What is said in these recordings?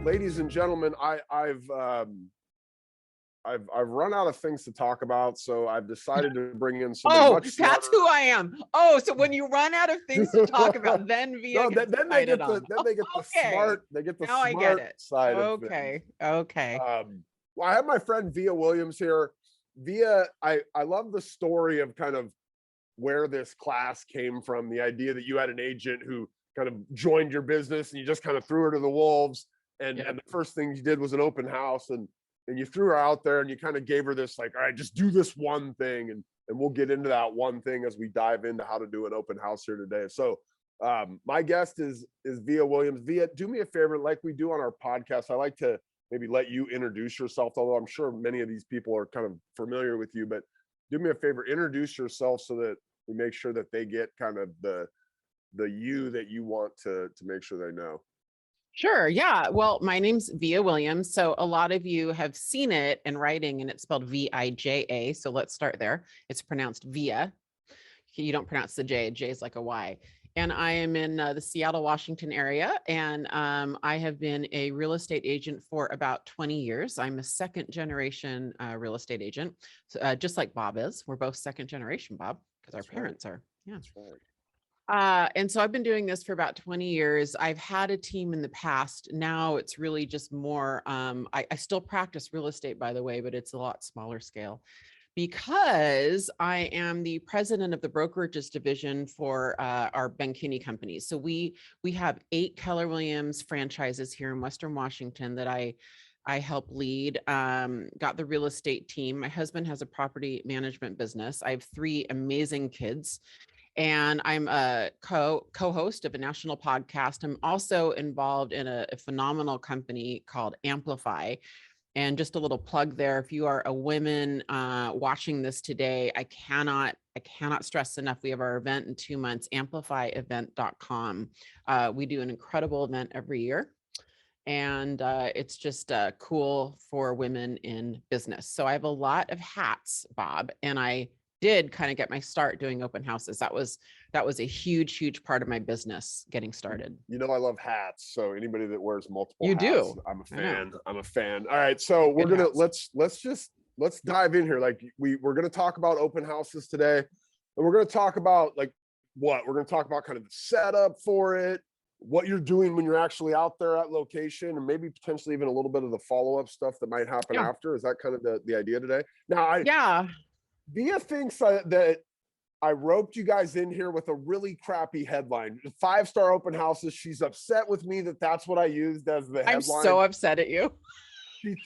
ladies and gentlemen, I've run out of things to talk about, so I've decided to bring in somebody much smarter. That's who I am. Oh, so when you run out of things to talk about, then Vija gets then they get on. the smart. They get the Now I smart get it. side of things. Okay. Well, I have my friend Vija Williams here. Vija, I love the story of kind of where this class came from. The idea that you had an agent who kind of joined your business and you just kind of threw her to the wolves. And the first thing you did was an open house, and you threw her out there and you kind of gave her this like, all right, just do this one thing. And we'll get into that one thing as we dive into how to do an open house here today. So my guest is Vija Williams. Vija, do me a favor, like we do on our podcast. I like to maybe let you introduce yourself, although I'm sure many of these people are kind of familiar with you, but do me a favor, introduce yourself so that we make sure that they get kind of the you that you want to make sure they know. Sure. Yeah. Well, my name's Vija Williams. So a lot of you have seen it in writing and it's spelled V-I-J-A. So let's start there. It's pronounced Vija. You don't pronounce the J. J is like a Y. And I am in the Seattle, Washington area. And I have been a real estate agent for about 20 years. I'm a second generation real estate agent, just like Bob is. We're both second generation, Bob, because our parents are. Yeah. That's right. And so I've been doing this for about 20 years. I've had a team in the past. Now it's really just more, I still practice real estate, by the way, but it's a lot smaller scale because I am the president of the brokerages division for our Ben Kinney companies. So we have 8 Keller Williams franchises here in Western Washington that I help lead, got the real estate team. My husband has a property management business. I have 3 amazing kids. And I'm a co-host of a national podcast. I'm also involved in a phenomenal company called Amplify. And just a little plug there, if you are a woman watching this today, I cannot stress enough. We have our event in 2 months, amplifyevent.com. We do an incredible event every year. And it's just cool for women in business. So I have a lot of hats, Bob, and I did kind of get my start doing open houses. That was a huge part of my business getting started. You know, I love hats. So anybody that wears multiple you hats, do. I'm a fan. I'm a fan. All right. So we're going to, let's dive in here. Like we're going to talk about open houses today, and we're going to talk about like we're going to talk about kind of the setup for it, what you're doing when you're actually out there at location, and maybe potentially even a little bit of the follow-up stuff that might happen after. Is that kind of the idea today? Now, Vija thinks that I roped you guys in here with a really crappy headline. 5-star open houses. She's upset with me that that's what I used as the headline. I'm so upset at you.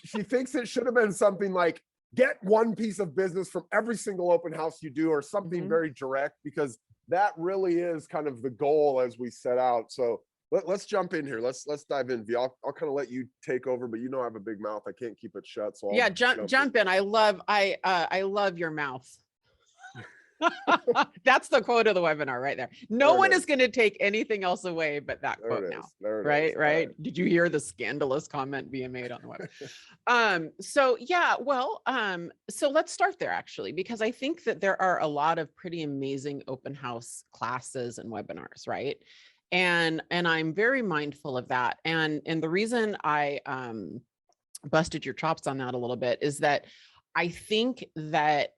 She thinks it should have been something like, get one piece of business from every single open house you do, or something very direct, because that really is kind of the goal as we set out. So let's jump in here. Let's dive in. Vija, I'll kind of let you take over, but you know I have a big mouth. I can't keep it shut. So jump in. I love your mouth. That's the quote of the webinar right there. No one is going to take anything else away but that quote now. Right. Did you hear the scandalous comment being made on the web? So let's start there actually, because I think that there are a lot of pretty amazing open house classes and webinars, right? And I'm very mindful of that. And the reason I busted your chops on that a little bit is that I think that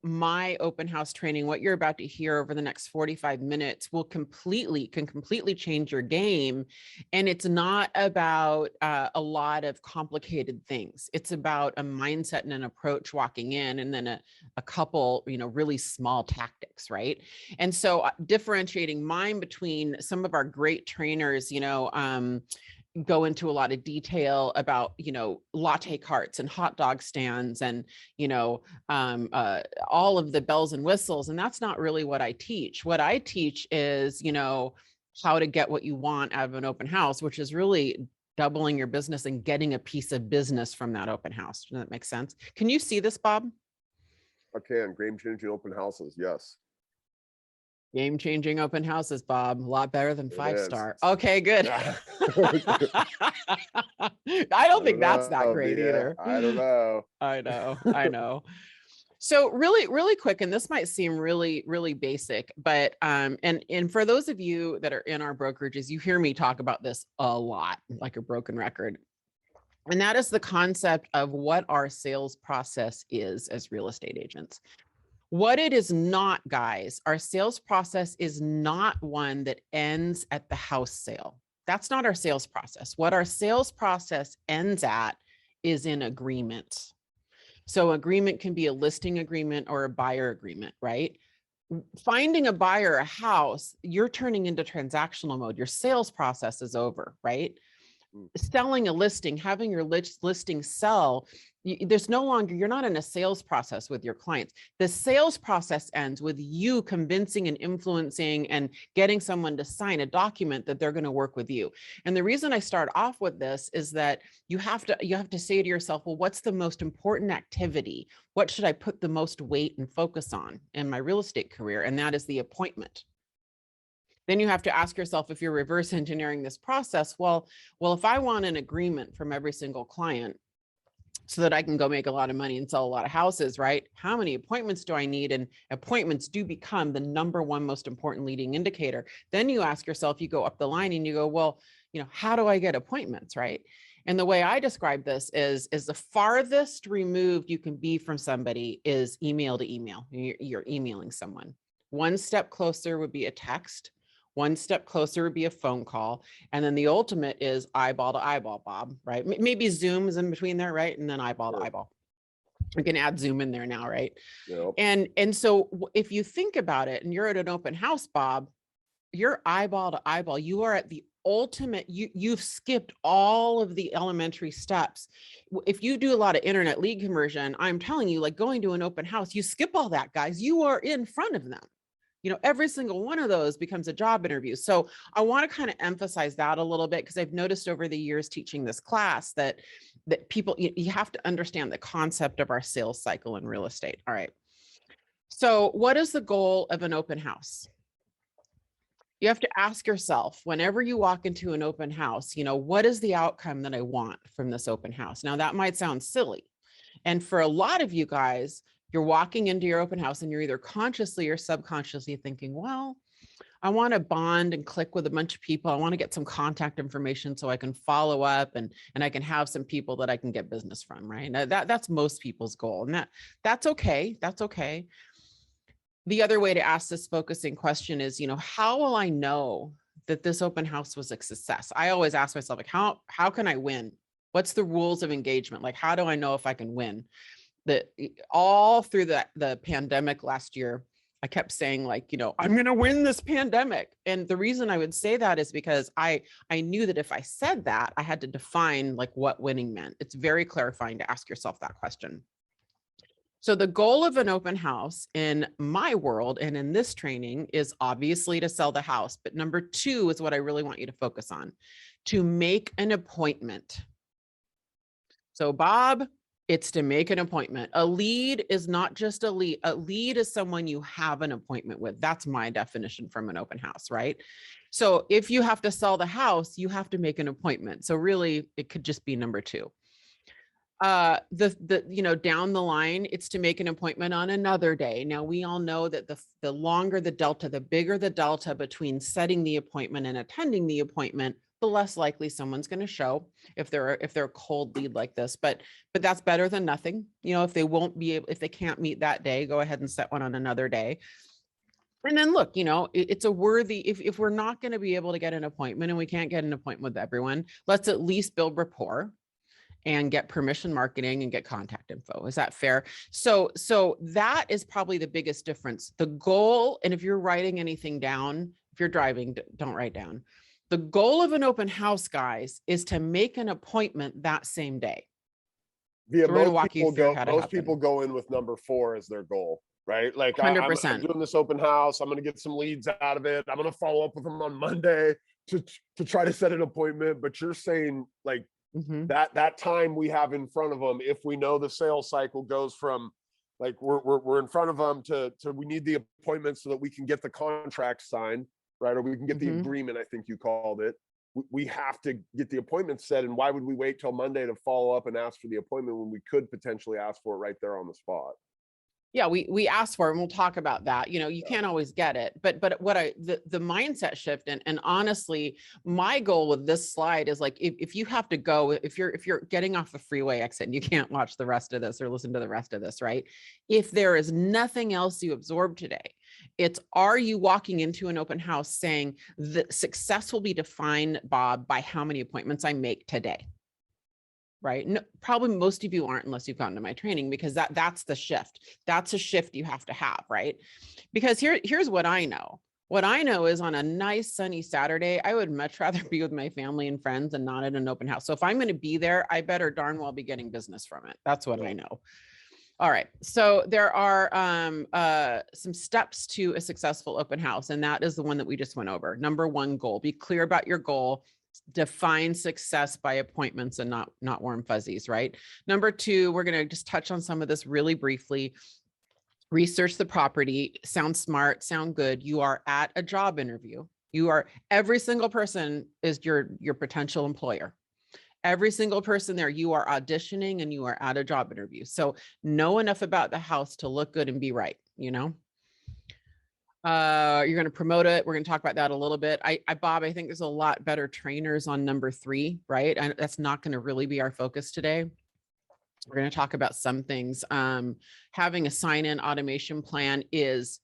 my open house training, what you're about to hear over the next 45 minutes, can completely change your game. And it's not about a lot of complicated things. It's about a mindset and an approach walking in, and then a couple, really small tactics, right? And so differentiating mine between some of our great trainers, go into a lot of detail about, latte carts and hot dog stands and, all of the bells and whistles. And that's not really what I teach. What I teach is, how to get what you want out of an open house, which is really doubling your business and getting a piece of business from that open house. Does that make sense? Can you see this, Bob? I can. Game-changing open houses. Yes. Game-changing open houses, Bob. A lot better than 5-star. Okay, good. I don't think that's that great either. I don't know. I know. So really quick, and this might seem really basic, but and for those of you that are in our brokerages, you hear me talk about this a lot, like a broken record. And that is the concept of what our sales process is as real estate agents. What it is not, guys, our sales process is not one that ends at the house sale. That's not our sales process. What our sales process ends at is in agreement. So agreement can be a listing agreement or a buyer agreement, right? Finding a buyer, a house, you're turning into transactional mode. Your sales process is over, right? Selling a listing, having your listing sell, there's no longer, you're not in a sales process with your clients. The sales process ends with you convincing and influencing and getting someone to sign a document that they're going to work with you. And the reason I start off with this is that you have to say to yourself, well, what's the most important activity? What should I put the most weight and focus on in my real estate career? And that is the appointment. Then you have to ask yourself, if you're reverse engineering this process, well, if I want an agreement from every single client so that I can go make a lot of money and sell a lot of houses, right? How many appointments do I need? And appointments do become the number one most important leading indicator. Then you ask yourself, you go up the line and you go, well, how do I get appointments, right? And the way I describe this is the farthest removed you can be from somebody is email to email. You're emailing someone. One step closer would be a text. One step closer would be a phone call. And then the ultimate is eyeball to eyeball, Bob, right? Maybe Zoom is in between there, right? And then eyeball to eyeball. We can add Zoom in there now, right? Yep. And so if you think about it and you're at an open house, Bob, you're eyeball to eyeball. You are at the ultimate, you've skipped all of the elementary steps. If you do a lot of internet lead conversion, I'm telling you, like going to an open house, you skip all that, guys. You are in front of them. Every single one of those becomes a job interview. So I want to kind of emphasize that a little bit, because I've noticed over the years teaching this class that people, you have to understand the concept of our sales cycle in real estate. All right. So what is the goal of an open house? You have to ask yourself, whenever you walk into an open house, what is the outcome that I want from this open house? Now that might sound silly. And for a lot of you guys, you're walking into your open house and you're either consciously or subconsciously thinking, well, I want to bond and click with a bunch of people. I want to get some contact information so I can follow up and I can have some people that I can get business from, right? Now that's most people's goal. And that's okay. That's okay. The other way to ask this focusing question is, how will I know that this open house was a success? I always ask myself, like, how can I win? What's the rules of engagement? Like, how do I know if I can win? All through the pandemic last year, I kept saying, like, I'm going to win this pandemic. And the reason I would say that is because I knew that if I said that, I had to define like what winning meant. It's very clarifying to ask yourself that question. So the goal of an open house in my world and in this training is obviously to sell the house. But number two is what I really want you to focus on, to make an appointment. So Bob, it's to make an appointment. A lead is not just a lead. A lead is someone you have an appointment with. That's my definition from an open house, right? So if you have to sell the house, you have to make an appointment. So really, it could just be number two. Down the line, it's to make an appointment on another day. Now, we all know that the longer the delta, the bigger the delta between setting the appointment and attending the appointment, the less likely someone's going to show if they're a cold lead like this. But that's better than nothing. If they can't meet that day, go ahead and set one on another day. And then look, it's a worthy, if we're not going to be able to get an appointment and we can't get an appointment with everyone, let's at least build rapport and get permission marketing and get contact info. Is that fair? So that is probably the biggest difference. The goal, and if you're writing anything down, if you're driving, don't write down. The goal of an open house, guys, is to make an appointment that same day. Via, so most people go in with number 4 as their goal, right? Like 100%. I'm doing this open house. I'm going to get some leads out of it. I'm going to follow up with them on Monday to try to set an appointment. But you're saying like that time we have in front of them, if we know the sales cycle goes from like we're in front of them to we need the appointment so that we can get the contract signed, right? Or we can get the agreement, I think you called it. We have to get the appointment set. And why would we wait till Monday to follow up and ask for the appointment when we could potentially ask for it right there on the spot? Yeah, we asked for it, and we'll talk about that. You know, you can't always get it, but what the mindset shift, and honestly, my goal with this slide is like, if you have to go, if you're getting off the freeway exit and you can't watch the rest of this or listen to the rest of this, right? If there is nothing else you absorb today, it's, are you walking into an open house saying that success will be defined, Bob, by how many appointments I make today? Right? No, probably most of you aren't, unless you've gone to my training, because that's the shift. That's a shift you have to have, right? Because here's what I know. What I know is on a nice sunny Saturday, I would much rather be with my family and friends and not at an open house. So if I'm going to be there, I better darn well be getting business from it. That's what I know. All right. So there are some steps to a successful open house, and that is the one that we just went over. Number one, goal. Be clear about your goal. Define success by appointments and not warm fuzzies, right? Number two, we're going to just touch on some of this really briefly. Research the property. Sound smart, sound good. You are at a job interview. You are, every single person is your potential employer. Every single person there, you are auditioning and you are at a job interview. So know enough about the house to look good and be right, you know? You're going to promote it. We're going to talk about that a little bit. Bob, I think there's a lot better trainers on number 3, right? And that's not going to really be our focus today. We're going to talk about some things. Having a sign-in automation plan is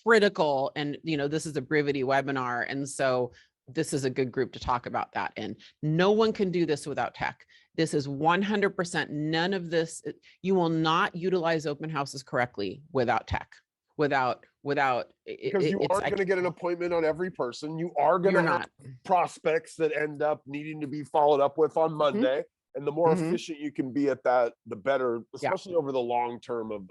critical. And, you know, this is a Brivity webinar. And so this is a good group to talk about that in. No one can do this without tech. This is 100%. None of this, you will not utilize open houses correctly without tech. Because you aren't going to get an appointment on every person. You are going to have prospects that end up needing to be followed up with on Monday. And the more efficient you can be at that, the better, especially over the long term of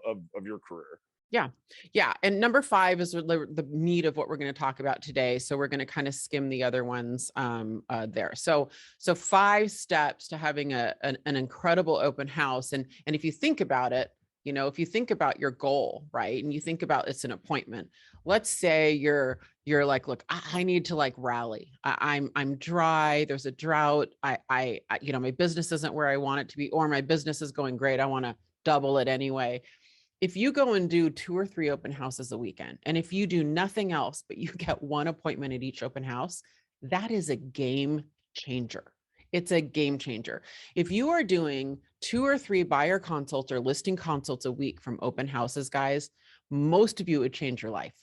your career. Yeah. Yeah. And number 5 is the meat of what we're going to talk about today. So we're going to kind of skim the other ones there. So 5 steps to having an incredible open house. And if you think about it, you know, if you think about your goal, right? And you think about it's an appointment. Let's say you're like, look, I need to like rally. I'm dry. There's a drought. I you know, my business isn't where I want it to be, or my business is going great. I want to double it anyway. If you go and do 2 or 3 open houses a weekend, and if you do nothing else, but you get 1 appointment at each open house, that is a game changer. It's a game changer. If you are doing 2 or 3 buyer consults or listing consults a week from open houses, guys, most of you would change your life.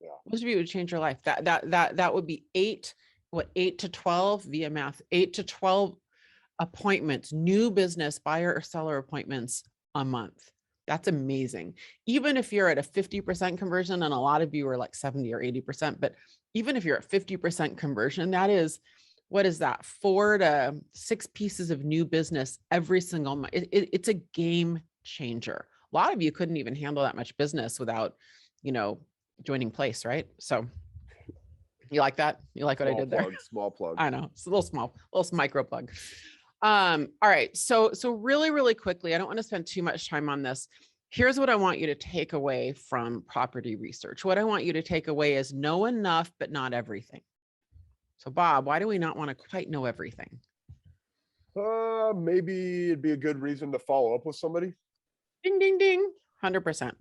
Yeah. Most of you would change your life. That would be 8 to 12 via math, 8 to 12 appointments, new business buyer or seller appointments a month. That's amazing. Even if you're at a 50% conversion, and a lot of you are like 70 or 80%, but even if you're at 50% conversion, that is, what is that? 4 to 6 pieces of new business every single month. It's a game changer. A lot of you couldn't even handle that much business without, you know, joining Place, right? So you like that? You like what I did there? Small plug. I know, it's a little micro plug. All right. So really, really quickly, I don't want to spend too much time on this. Here's what I want you to take away from property research. What I want you to take away is know enough, but not everything. So Bob, why do we not want to quite know everything? Maybe it'd be a good reason to follow up with somebody. Ding, ding, ding. 100%.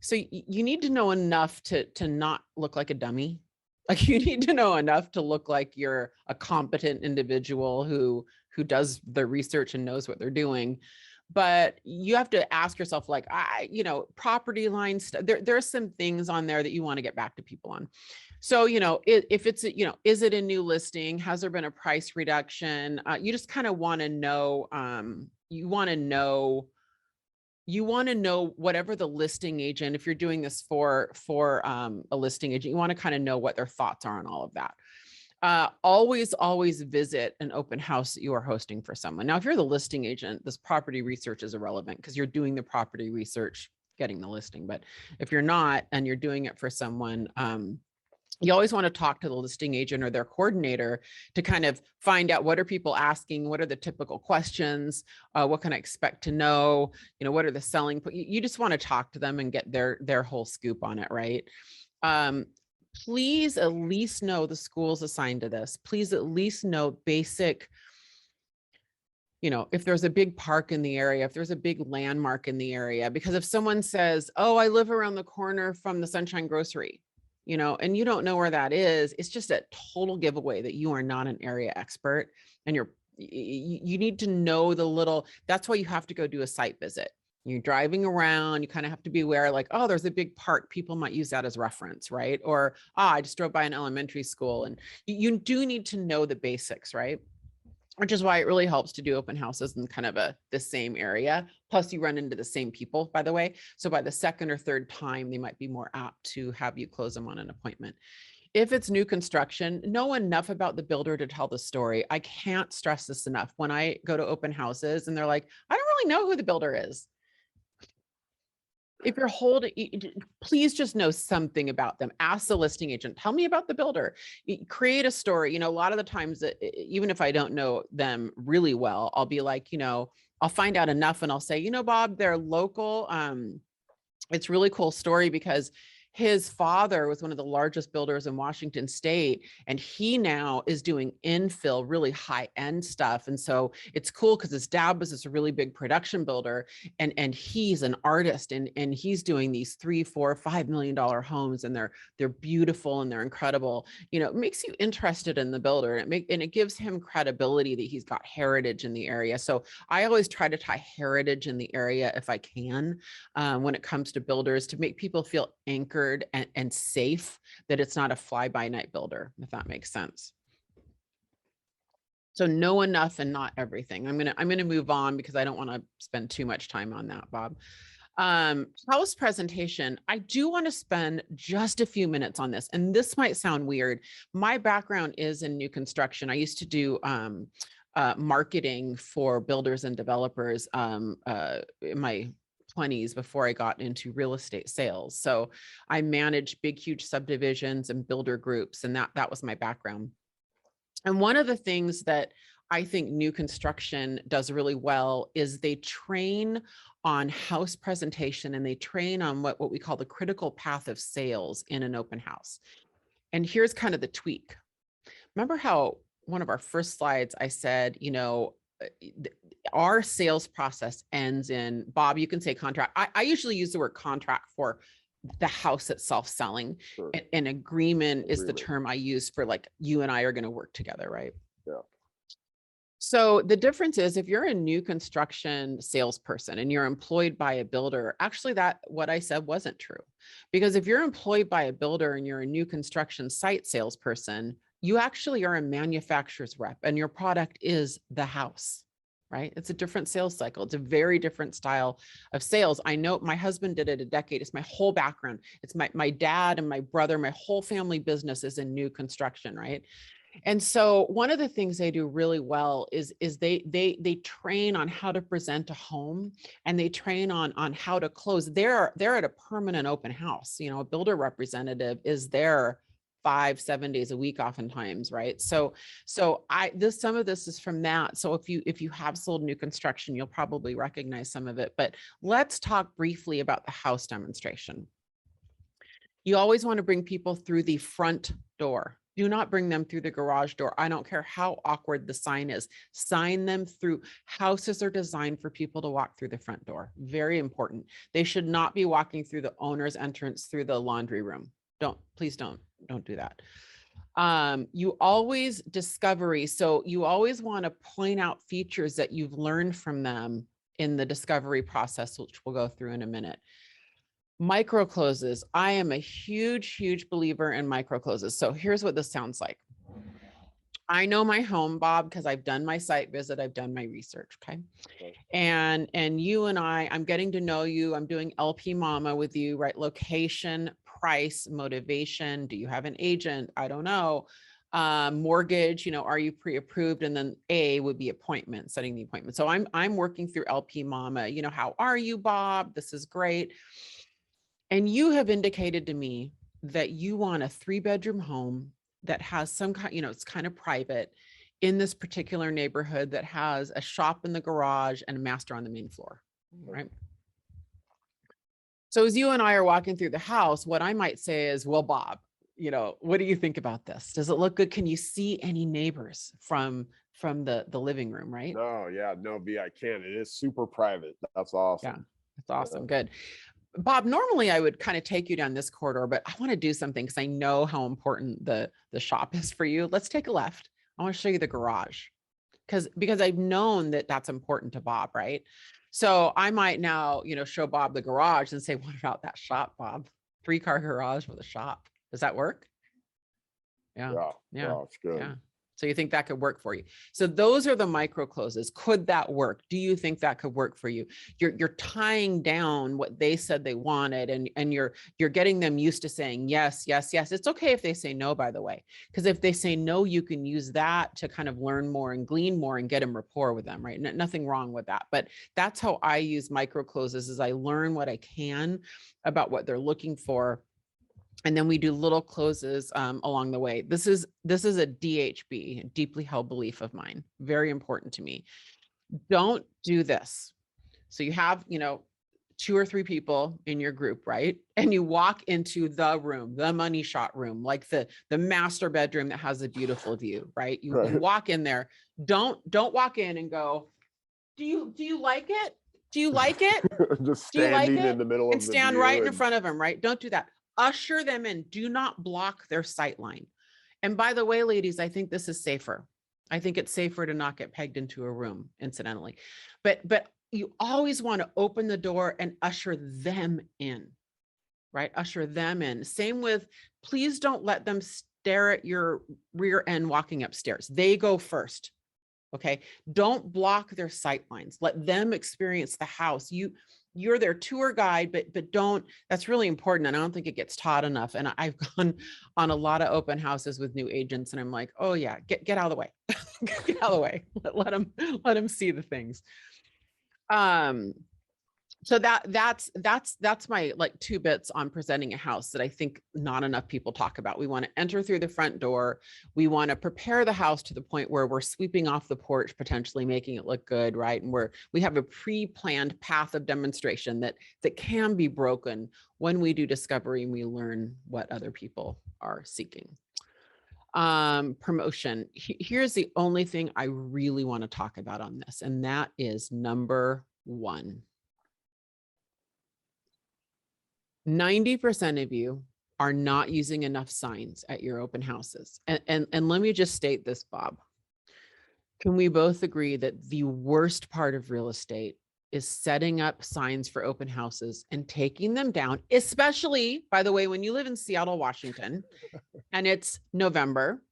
So you need to know enough to not look like a dummy. Like, you need to know enough to look like you're a competent individual who does the research and knows what they're doing. But you have to ask yourself, like, property lines, there's some things on there that you want to get back to people on. So, if it's, is it a new listing? Has there been a price reduction? You just kind of want to know, you want to know whatever the listing agent, if you're doing this for a listing agent, you want to kind of know what their thoughts are on all of that. Always visit an open house that you are hosting for someone. Now, if you're the listing agent, this property research is irrelevant because you're doing the property research, getting the listing. But if you're not, and you're doing it for someone, you always want to talk to the listing agent or their coordinator to kind of find out, what are people asking? What are the typical questions? What can I expect to know? What are the selling? You just want to talk to them and get their whole scoop on it, right? Please at least know the schools assigned to this. Please at least know basic, you know, if there's a big park in the area, if there's a big landmark in the area, because if someone says, oh, I live around the corner from the Sunshine Grocery, you know, and you don't know where that is, it's just a total giveaway that you are not an area expert, and you need to know the little, that's why you have to go do a site visit. You're driving around, you kind of have to be aware, like, oh, there's a big park. People might use that as reference, right? Or, I just drove by an elementary school. And you do need to know the basics, right? Which is why it really helps to do open houses in kind of the same area. Plus you run into the same people, by the way. So by the second or third time, they might be more apt to have you close them on an appointment. If it's new construction, know enough about the builder to tell the story. I can't stress this enough. When I go to open houses and they're like, I don't really know who the builder is. If you're holding, please just know something about them. Ask the listing agent, tell me about the builder. Create a story. You know, a lot of the times, even if I don't know them really well, I'll be like, you know, I'll find out enough and I'll say, you know, Bob, they're local. It's a really cool story because his father was one of the largest builders in Washington State, and he now is doing infill, really high end stuff. And so it's cool because his dad was this really big production builder, and he's an artist, and he's doing these $3, $4, $5 million homes, and they're beautiful and they're incredible. You know, it makes you interested in the builder, and it gives him credibility that he's got heritage in the area. So I always try to tie heritage in the area if I can, when it comes to builders, to make people feel anchored and safe, that it's not a fly-by-night builder, if that makes sense. So know enough and not everything. I'm gonna move on because I don't want to spend too much time on that, Bob. House presentation. I do want to spend just a few minutes on this, and this might sound weird. My background is in new construction. I used to do marketing for builders and developers in my 20s before I got into real estate sales. So I managed big, huge subdivisions and builder groups, and that was my background. And one of the things that I think new construction does really well is they train on house presentation, and they train on what we call the critical path of sales in an open house. And here's kind of the tweak. Remember how one of our first slides, I said, you know, our sales process ends in, Bob, you can say contract. I usually use the word contract for the house itself selling. Sure. An agreement is the term I use for, like, you and I are going to work together, right? Yeah. So the difference is, if you're a new construction salesperson and you're employed by a builder, actually that what I said wasn't true. Because if you're employed by a builder and you're a new construction site salesperson, you actually are a manufacturer's rep, and your product is the house, right? It's a different sales cycle. It's a very different style of sales. I know my husband did it a decade. It's my whole background. It's my dad and my brother, my whole family business is in new construction, right? And so one of the things they do really well is they train on how to present a home, and they train on how to close. They're at a permanent open house. You know, a builder representative is there 5-7 days a week oftentimes, right? So some of this is from that. So if you have sold new construction, you'll probably recognize some of it. But let's talk briefly about the house demonstration. You always want to bring people through the front door. Do not bring them through the garage door. I don't care how awkward the sign is. Sign them through. Houses are designed for people to walk through the front door. Very important. They should not be walking through the owner's entrance through the laundry room. Please don't do that. You always discovery. So you always want to point out features that you've learned from them in the discovery process, which we'll go through in a minute. Micro closes. I am a huge believer in micro closes. So here's what this sounds like. I know my home, Bob, because I've done my site visit, I've done my research. Okay. And you and I'm getting to know you. I'm doing LP Mama with you, right? Location, price, motivation. Do you have an agent? I don't know. Mortgage, you know, are you pre-approved? And then A would be appointment, setting the appointment. So I'm working through LP Mama. You know, how are you, Bob? This is great. And you have indicated to me that you want a 3-bedroom home that has some kind, you know, it's kind of private in this particular neighborhood, that has a shop in the garage and a master on the main floor, right? So as you and I are walking through the house, what I might say is, well, Bob, you know, what do you think about this? Does it look good? Can you see any neighbors from the living room, right? No, yeah, no, V, I can't. It is super private. That's awesome. Yeah, that's awesome. Good. Bob, normally I would kind of take you down this corridor, but I want to do something because I know how important the shop is for you. Let's take a left. I want to show you the garage because I've known that that's important to Bob, right? So I might now, show Bob the garage and say, what about that shop, Bob? 3-car garage with a shop. Does that work? Yeah. Yeah, it's good. Yeah. So you think that could work for you? So those are the micro closes. Could that work? Do you think that could work for you? You're tying down what they said they wanted, and you're getting them used to saying yes, yes, yes. It's okay if they say no, by the way, because if they say no, you can use that to kind of learn more and glean more and get them rapport with them, right? Nothing wrong with that. But that's how I use micro closes, is I learn what I can about what they're looking for. And then we do little closes along the way. This is a DHB, a deeply held belief of mine. Very important to me. Don't do this. So you have, 2 or 3 people in your group, right? And you walk into the room, the money shot room, like the master bedroom that has a beautiful view, right? You walk in there. Don't walk in and go, do you like it? Do you like it? Just standing in the middle of the and stand right in front of them, right? Don't do that. Usher them in. Do not block their sight line. And by the way, ladies, I think this is safer. I think it's safer to not get pegged into a room, incidentally. But you always want to open the door and usher them in, right? Usher them in. Same with, please don't let them stare at your rear end walking upstairs. They go first. Okay. Don't block their sight lines. Let them experience the house. You're their tour guide, but don't, that's really important. And I don't think it gets taught enough. And I've gone on a lot of open houses with new agents, and I'm like, oh yeah, get out of the way. Get out of the way. Let them see the things. So that's my 2 bits on presenting a house that I think not enough people talk about. We want to enter through the front door. We want to prepare the house to the point where we're sweeping off the porch, potentially making it look good, right? And we have a pre-planned path of demonstration that can be broken when we do discovery and we learn what other people are seeking. Promotion. Here's the only thing I really want to talk about on this, and that is number 1. 90% of you are not using enough signs at your open houses. And let me just state this, Bob. Can we both agree that the worst part of real estate is setting up signs for open houses and taking them down, especially, by the way, when you live in Seattle, Washington, and it's November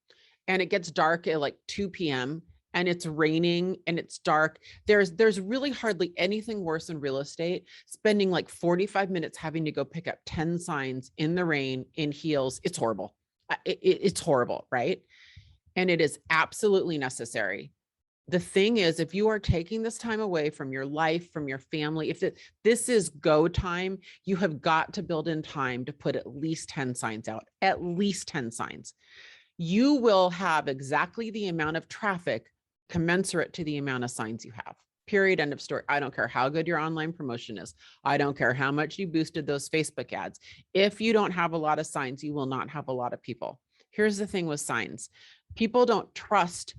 and it gets dark at 2 p.m. and it's raining and it's dark. There's really hardly anything worse in real estate, spending 45 minutes having to go pick up 10 signs in the rain, in heels. It's horrible. It's horrible, right? And it is absolutely necessary. The thing is, if you are taking this time away from your life, from your family, if this is go time, you have got to build in time to put at least 10 signs out, at least 10 signs. You will have exactly the amount of traffic commensurate to the amount of signs you have. Period. End of story. I don't care how good your online promotion is. I don't care how much you boosted those Facebook ads. If you don't have a lot of signs, you will not have a lot of people. Here's the thing with signs. People don't trust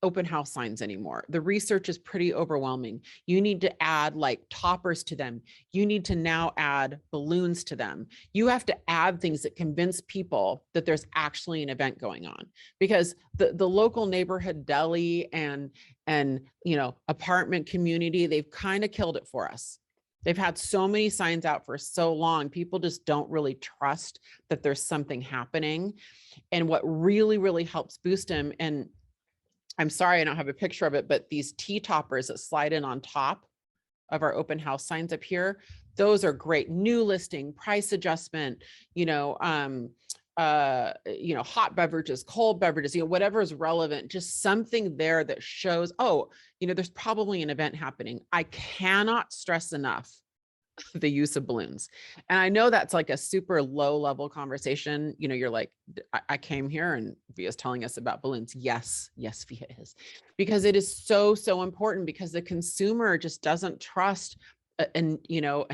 open house signs anymore. The research is pretty overwhelming. You need to add toppers to them. You need to now add balloons to them. You have to add things that convince people that there's actually an event going on, because the local neighborhood deli and apartment community, they've kind of killed it for us. They've had so many signs out for so long. People just don't really trust that there's something happening. And what really, really helps boost them, and I'm sorry, I don't have a picture of it, but these T-toppers that slide in on top of our open house signs up here, those are great. New listing, price adjustment, hot beverages, cold beverages, whatever is relevant, just something there that shows, there's probably an event happening. I cannot stress enough the use of balloons. And I know that's a super low level conversation. You're like, I came here and Via's telling us about balloons. Yes, Via is, because it is so, so important, because the consumer just doesn't trust a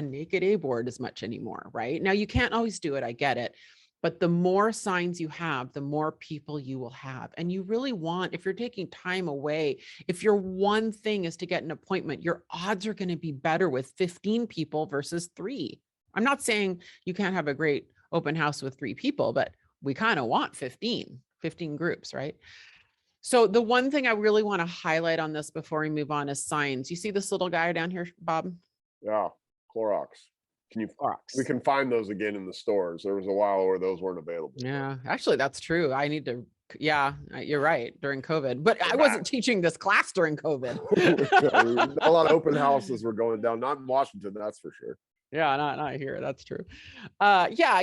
naked A board as much anymore, right? Now you can't always do it. I get it. But the more signs you have, the more people you will have. And you really want, if you're taking time away, if your one thing is to get an appointment, your odds are going to be better with 15 people versus 3. I'm not saying you can't have a great open house with 3 people, but we kind of want 15 groups, right? So the one thing I really want to highlight on this before we move on is signs. You see this little guy down here, Bob? Yeah, Clorox. We Clorox. can find those again in the stores. There was a while where those weren't available. Yeah, actually, that's true. I need to, yeah, you're right, during COVID, but I They're wasn't back. teaching this class during COVID. A lot of open houses were going down, not in Washington, that's for sure. Yeah, not here. That's true. Yeah,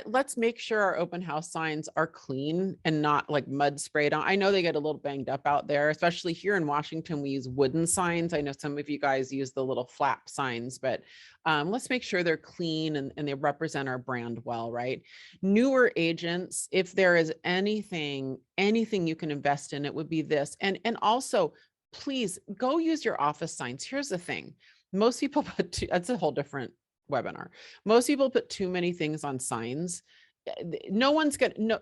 let's make sure our open house signs are clean and not like mud sprayed on. I know they get a little banged up out there, especially here in Washington. We use wooden signs. I know some of you guys use the little flap signs, but let's make sure they're clean and they represent our brand well, right? Newer agents, if there is anything you can invest in, it would be this. And also, please go use your office signs. Here's the thing. Most people put that's a whole different webinar. Most people put too many things on signs. No one's gonna,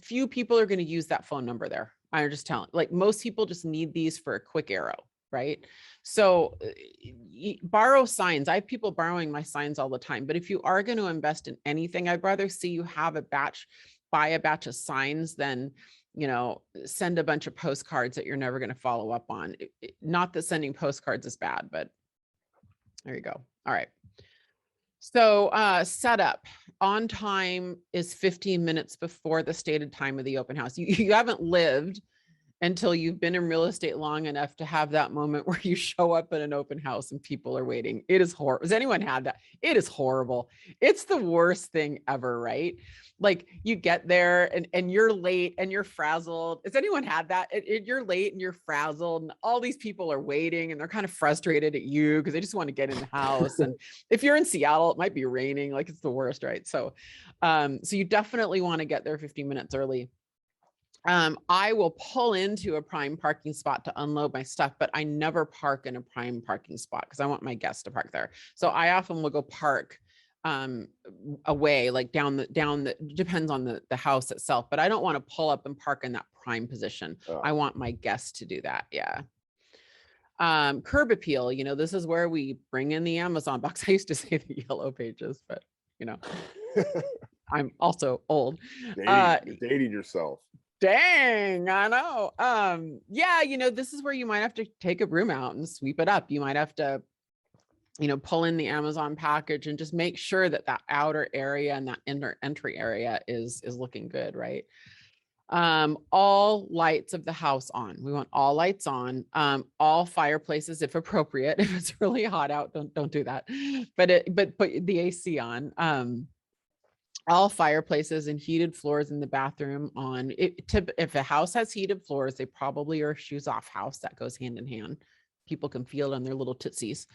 few people are going to use that phone number there. I'm just telling, like most people just need these for a quick arrow, right? So borrow signs. I have people borrowing my signs all the time, but if you are going to invest in anything, I'd rather see you have buy a batch of signs than, send a bunch of postcards that you're never going to follow up on. Not that sending postcards is bad, but there you go. All right. So setup on time is 15 minutes before the stated time of the open house. You haven't lived until you've been in real estate long enough to have that moment where you show up at an open house and people are waiting. It is horrible. Has anyone had that? It is horrible. It's the worst thing ever, right? Like you get there and you're late and you're frazzled. Has anyone had that? You're late and you're frazzled and all these people are waiting and they're kind of frustrated at you because they just want to get in the house. And if you're in Seattle, it might be raining, like it's the worst, right? So you definitely want to get there 15 minutes early. I will pull into a prime parking spot to unload my stuff, but I never park in a prime parking spot because I want my guests to park there. So I often will go park away, like down the depends on the house itself, but I don't want to pull up and park in that prime position. I want my guests to do that. Yeah. Curb appeal, this is where we bring in the Amazon box. I used to say the yellow pages, but I'm also old. Dating yourself. Dang, I know. Yeah, this is where you might have to take a broom out and sweep it up. You might have to, pull in the Amazon package and just make sure that that outer area and that inner entry area is looking good, right? All lights of the house on. We want all lights on. All fireplaces, if appropriate. If it's really hot out, don't do that. But put the AC on. All fireplaces and heated floors in the bathroom on. If a house has heated floors, they probably are a shoes off house. That goes hand in hand. People can feel it on their little tootsies.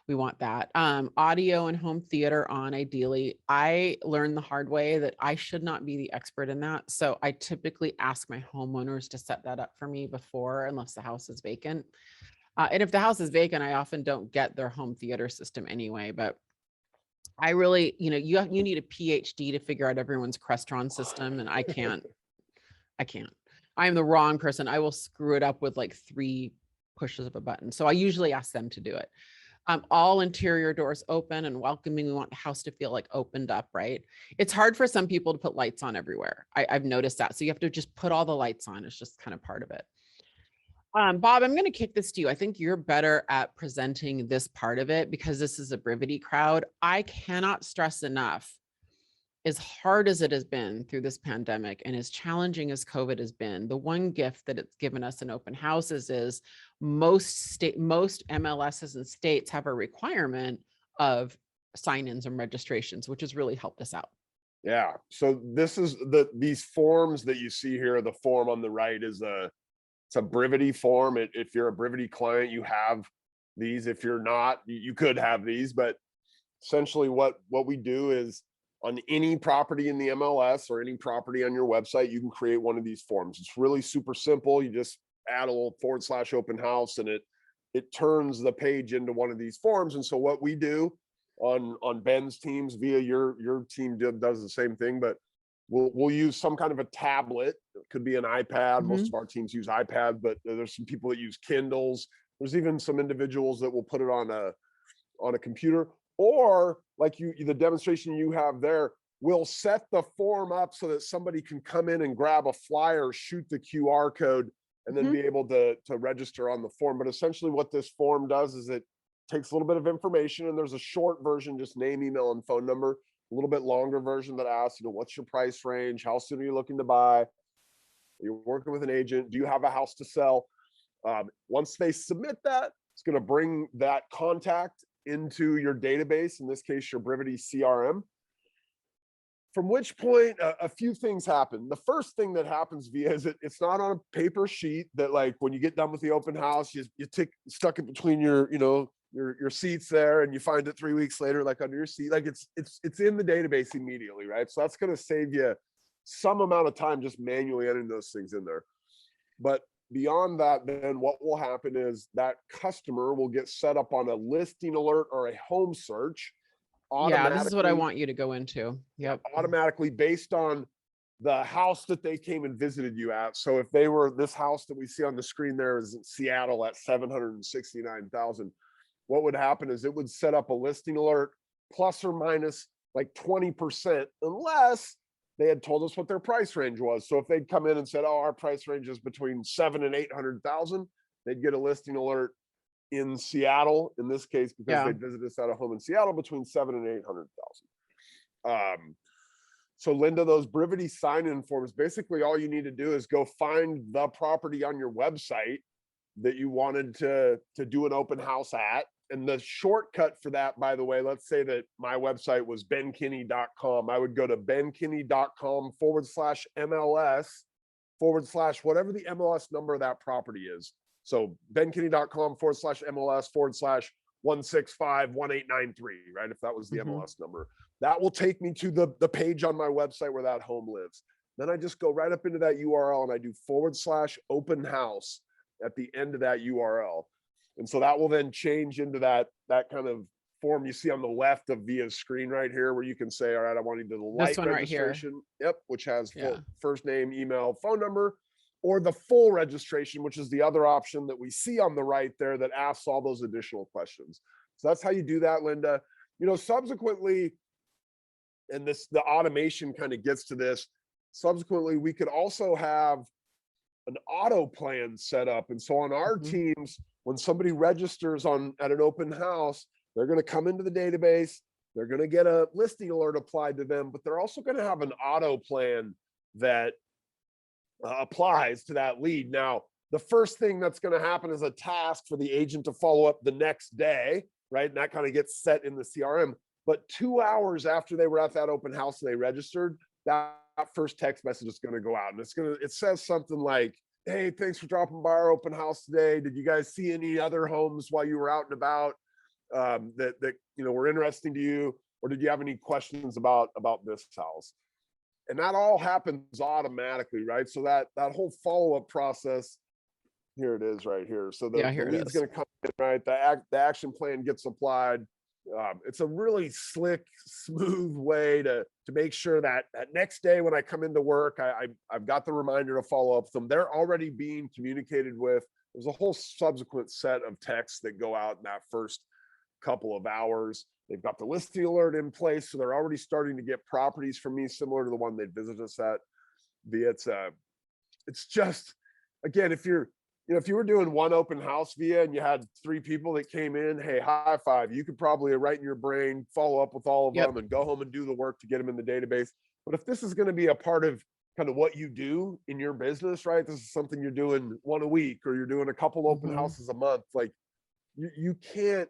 We want that. Audio and home theater on, ideally. I learned the hard way that I should not be the expert in that. So I typically ask my homeowners to set that up for me before, unless the house is vacant. And if the house is vacant, I often don't get their home theater system anyway, but I really, you need a PhD to figure out everyone's Crestron system. And I can't. I am the wrong person. I will screw it up with like 3 pushes of a button. So I usually ask them to do it. All interior doors open and welcoming. We want the house to feel like opened up, right? It's hard for some people to put lights on everywhere. I've noticed that. So you have to just put all the lights on. It's just kind of part of it. Bob, I'm going to kick this to you. I think you're better at presenting this part of it because this is a Brivity crowd. I cannot stress enough, as hard as it has been through this pandemic and as challenging as COVID has been, the one gift that it's given us in open houses is most MLSs and states have a requirement of sign-ins and registrations, which has really helped us out. Yeah. So this is these forms that you see here. The form on the right is it's a Brivity form. If you're a Brivity client, you have these. If you're not, you could have these. But essentially what we do is on any property in the MLS or any property on your website, you can create one of these forms. It's really super simple. You just add a little / open house and it turns the page into one of these forms. And so what we do on Ben's teams via your team does the same thing, but we'll use some kind of a tablet. It could be an iPad. Most of our teams use iPads, but there's some people that use Kindles. There's even some individuals that will put it on a computer, or like the demonstration you have there, we'll set the form up so that somebody can come in and grab a flyer, shoot the QR code, and then be able to register on the form. But essentially what this form does is it takes a little bit of information, and there's a short version, just name, email, and phone number, a little bit longer version that asks, what's your price range? How soon are you looking to buy? You're working with an agent. Do you have a house to sell? Once they submit that, it's going to bring that contact into your database, in this case, your Brivity CRM. From which point a few things happen. The first thing that happens via is it's not on a paper sheet that, like, when you get done with the open house, you stuck it between your seats there, and you find it 3 weeks later, like under your seat. Like it's in the database immediately, right? So that's going to save you some amount of time just manually entering those things in there. But beyond that, then what will happen is that customer will get set up on a listing alert or a home search. Yeah, this is what I want you to go into. Yep. Automatically based on the house that they came and visited you at. So if they were, this house that we see on the screen there is in Seattle at 769,000. What would happen is it would set up a listing alert plus or minus like 20%, unless they had told us what their price range was. So if they'd come in and said, oh, our price range is between 700,000 and 800,000, they'd get a listing alert in Seattle, in this case, because they visited us at a home in Seattle, between 700,000 and 800,000. So Linda, those Brivity sign-in forms, basically all you need to do is go find the property on your website that you wanted to do an open house at. And the shortcut for that, by the way, let's say that my website was benkinney.com. I would go to benkinney.com/MLS/ whatever the MLS number of that property is. So benkinney.com/MLS/1651893, right? If that was the MLS number, that will take me to the page on my website where that home lives. Then I just go right up into that URL and I do /open house at the end of that URL. And so that will then change into that kind of form you see on the left of Via's screen right here, where you can say, all right, I want to do the light registration. Right here. Yep, which has first name, email, phone number, or the full registration, which is the other option that we see on the right there that asks all those additional questions. So that's how you do that, Linda. Subsequently, and the automation kind of gets to this, subsequently, we could also have an auto plan set up. And so on our teams, when somebody registers at an open house, they're going to come into the database, they're going to get a listing alert applied to them, but they're also going to have an auto plan that applies to that lead. Now, the first thing that's going to happen is a task for the agent to follow up the next day, right? And that kind of gets set in the CRM. But 2 hours after they were at that open house and they registered, that first text message is going to go out, and it says something like, hey, thanks for dropping by our open house today. Did you guys see any other homes while you were out and about that were interesting to you, or did you have any questions about this house? And that all happens automatically, right? So that whole follow-up process, here it is right here. So the lead's going to come in, right? The action plan gets applied. It's a really slick, smooth way to make sure that next day when I come into work, I've got the reminder to follow up with them. They're already being communicated with. There's a whole subsequent set of texts that go out in that first couple of hours. They've got the listing alert in place, so they're already starting to get properties from me similar to the one they visited us at. It's just, again, if you were doing one open house via and you had 3 people that came in, hey, high five, you could probably right in your brain follow up with all of them and go home and do the work to get them in the database. But if this is going to be a part of kind of what you do in your business, right? This is something you're doing one a week, or you're doing a couple open houses a month. Like you can't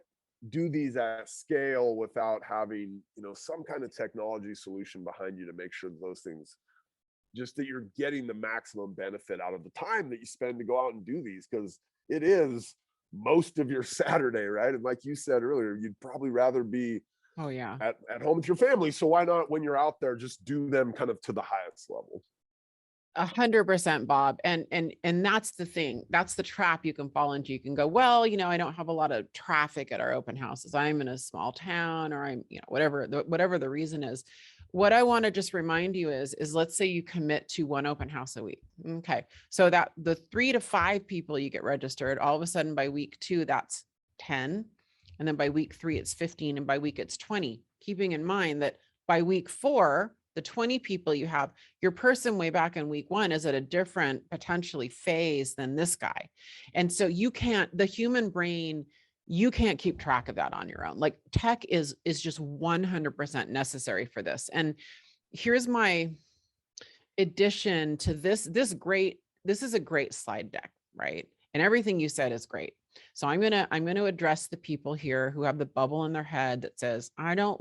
do these at scale without having, some kind of technology solution behind you to make sure that those things, just that you're getting the maximum benefit out of the time that you spend to go out and do these, because it is most of your Saturday, right? And like you said earlier, you'd probably rather be at home with your family. So why not, when you're out there, just do them kind of to the highest level? 100%, Bob. And that's the thing. That's the trap you can fall into. You can go, well, I don't have a lot of traffic at our open houses. I'm in a small town, or I'm, whatever the reason is. What I want to just remind you is let's say you commit to one open house a week. Okay. So that the 3 to 5 people you get registered, all of a sudden by week 2, that's 10. And then by week 3, it's 15. And by week it's 20, keeping in mind that by week 4, the 20 people you have, your person way back in week 1 is at a different potentially phase than this guy. And so the human brain, you can't keep track of that on your own. Like tech is just 100% necessary for this. And here's my addition to this. This is a great slide deck, right? And everything you said is great. So I'm going to address the people here who have the bubble in their head that says, I don't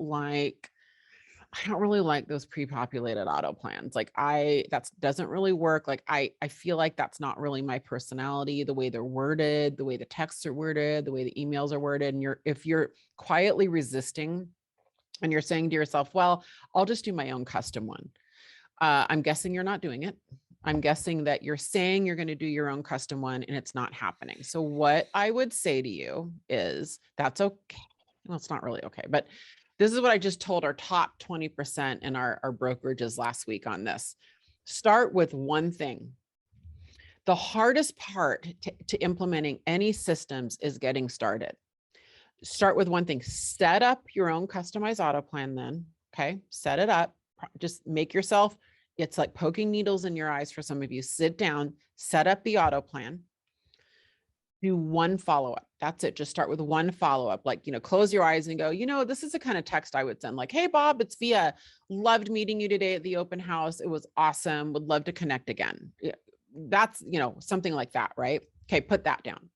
really like those pre-populated auto plans. Like that doesn't really work. Like I feel like that's not really my personality, the way they're worded, the way the texts are worded, the way the emails are worded. And if you're quietly resisting and you're saying to yourself, well, I'll just do my own custom one. I'm guessing you're not doing it. I'm guessing that you're saying you're going to do your own custom one and it's not happening. So what I would say to you is that's okay. Well, it's not really okay, but this is what I just told our top 20% in our brokerages last week on this. Start with one thing. The hardest part to implementing any systems is getting started. Start with one thing. Set up your own customized auto plan then. Okay. Set it up. Just make yourself, it's like poking needles in your eyes for some of you. Sit down, set up the auto plan. Do one follow-up. That's it. Just start with one follow-up. Like, close your eyes and go, this is the kind of text I would send. Like, hey, Bob, it's Via. Loved meeting you today at the open house. It was awesome. Would love to connect again. That's, something like that, right? Okay, put that down.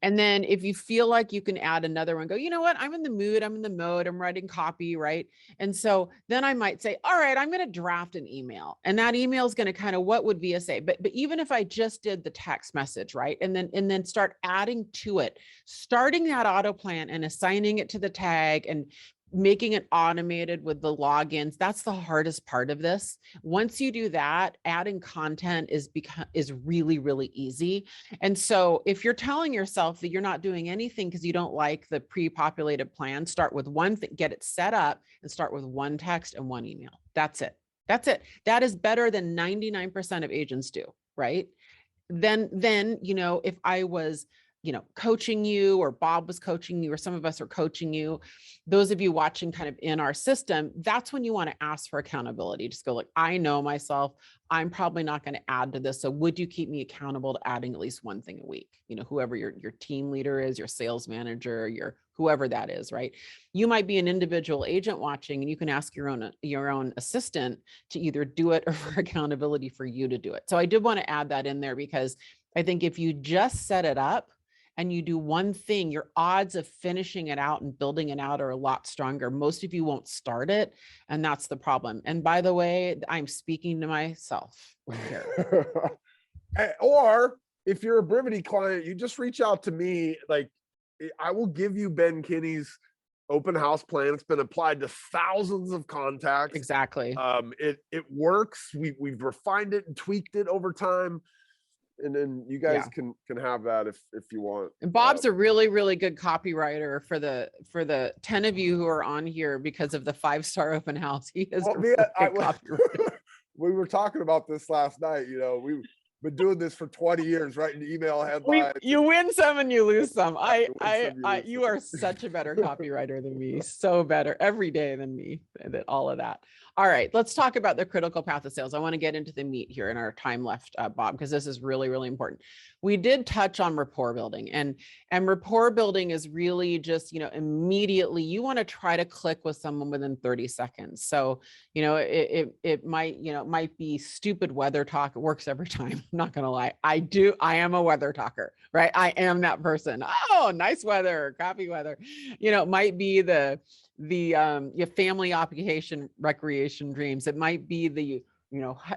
And then if you feel like you can add another one, go, you know what? I'm in the mood. I'm in the mode. I'm writing copy, right? And so then I might say, all right, I'm going to draft an email. And that email is going to kind of, what would Via say? But even if I just did the text message, right? And then start adding to it, starting that auto plan and assigning it to the tag and making it automated with the logins. That's the hardest part of this. Once you do that, adding content is really, really easy. And so if you're telling yourself that you're not doing anything because you don't like the pre-populated plan, start with one thing, get it set up and start with one text and one email. That's it. That's it. That is better than 99% of agents do, right? Then, if I was coaching you, or Bob was coaching you, or some of us are coaching you, those of you watching kind of in our system, that's when you want to ask for accountability. Just go like, I know myself, I'm probably not going to add to this. So would you keep me accountable to adding at least one thing a week? Whoever your team leader is, your sales manager, your whoever that is, right? You might be an individual agent watching, and you can ask your own assistant to either do it or for accountability for you to do it. So I did want to add that in there, because I think if you just set it up and you do one thing, your odds of finishing it out and building it out are a lot stronger. Most of you won't start it, and that's the problem. And by the way, I'm speaking to myself here. Or if you're a Brivity client, you just reach out to me. Like, I will give you Ben Kinney's open house plan. It's been applied to thousands of contacts. Exactly. It works. We've refined it and tweaked it over time. And then you guys can have that if you want. And Bob's a really, really good copywriter for the 10 of you who are on here because of the 5-star open house. He is copywriter. We were talking about this last night. We've been doing this for 20 years, writing email headlines. You win some and you lose some. You are such a better copywriter than me. So better every day than me, that all of that. All right, let's talk about the critical path of sales. I want to get into the meat here in our time left, Bob, because this is really, really important. We did touch on rapport building, and rapport building is really just, immediately you want to try to click with someone within 30 seconds. So, it might be stupid weather talk. It works every time. I'm not going to lie. I am a weather talker, right? I am that person. Oh, nice weather, crappy weather. It might be your family occupation, recreation dreams. It might be the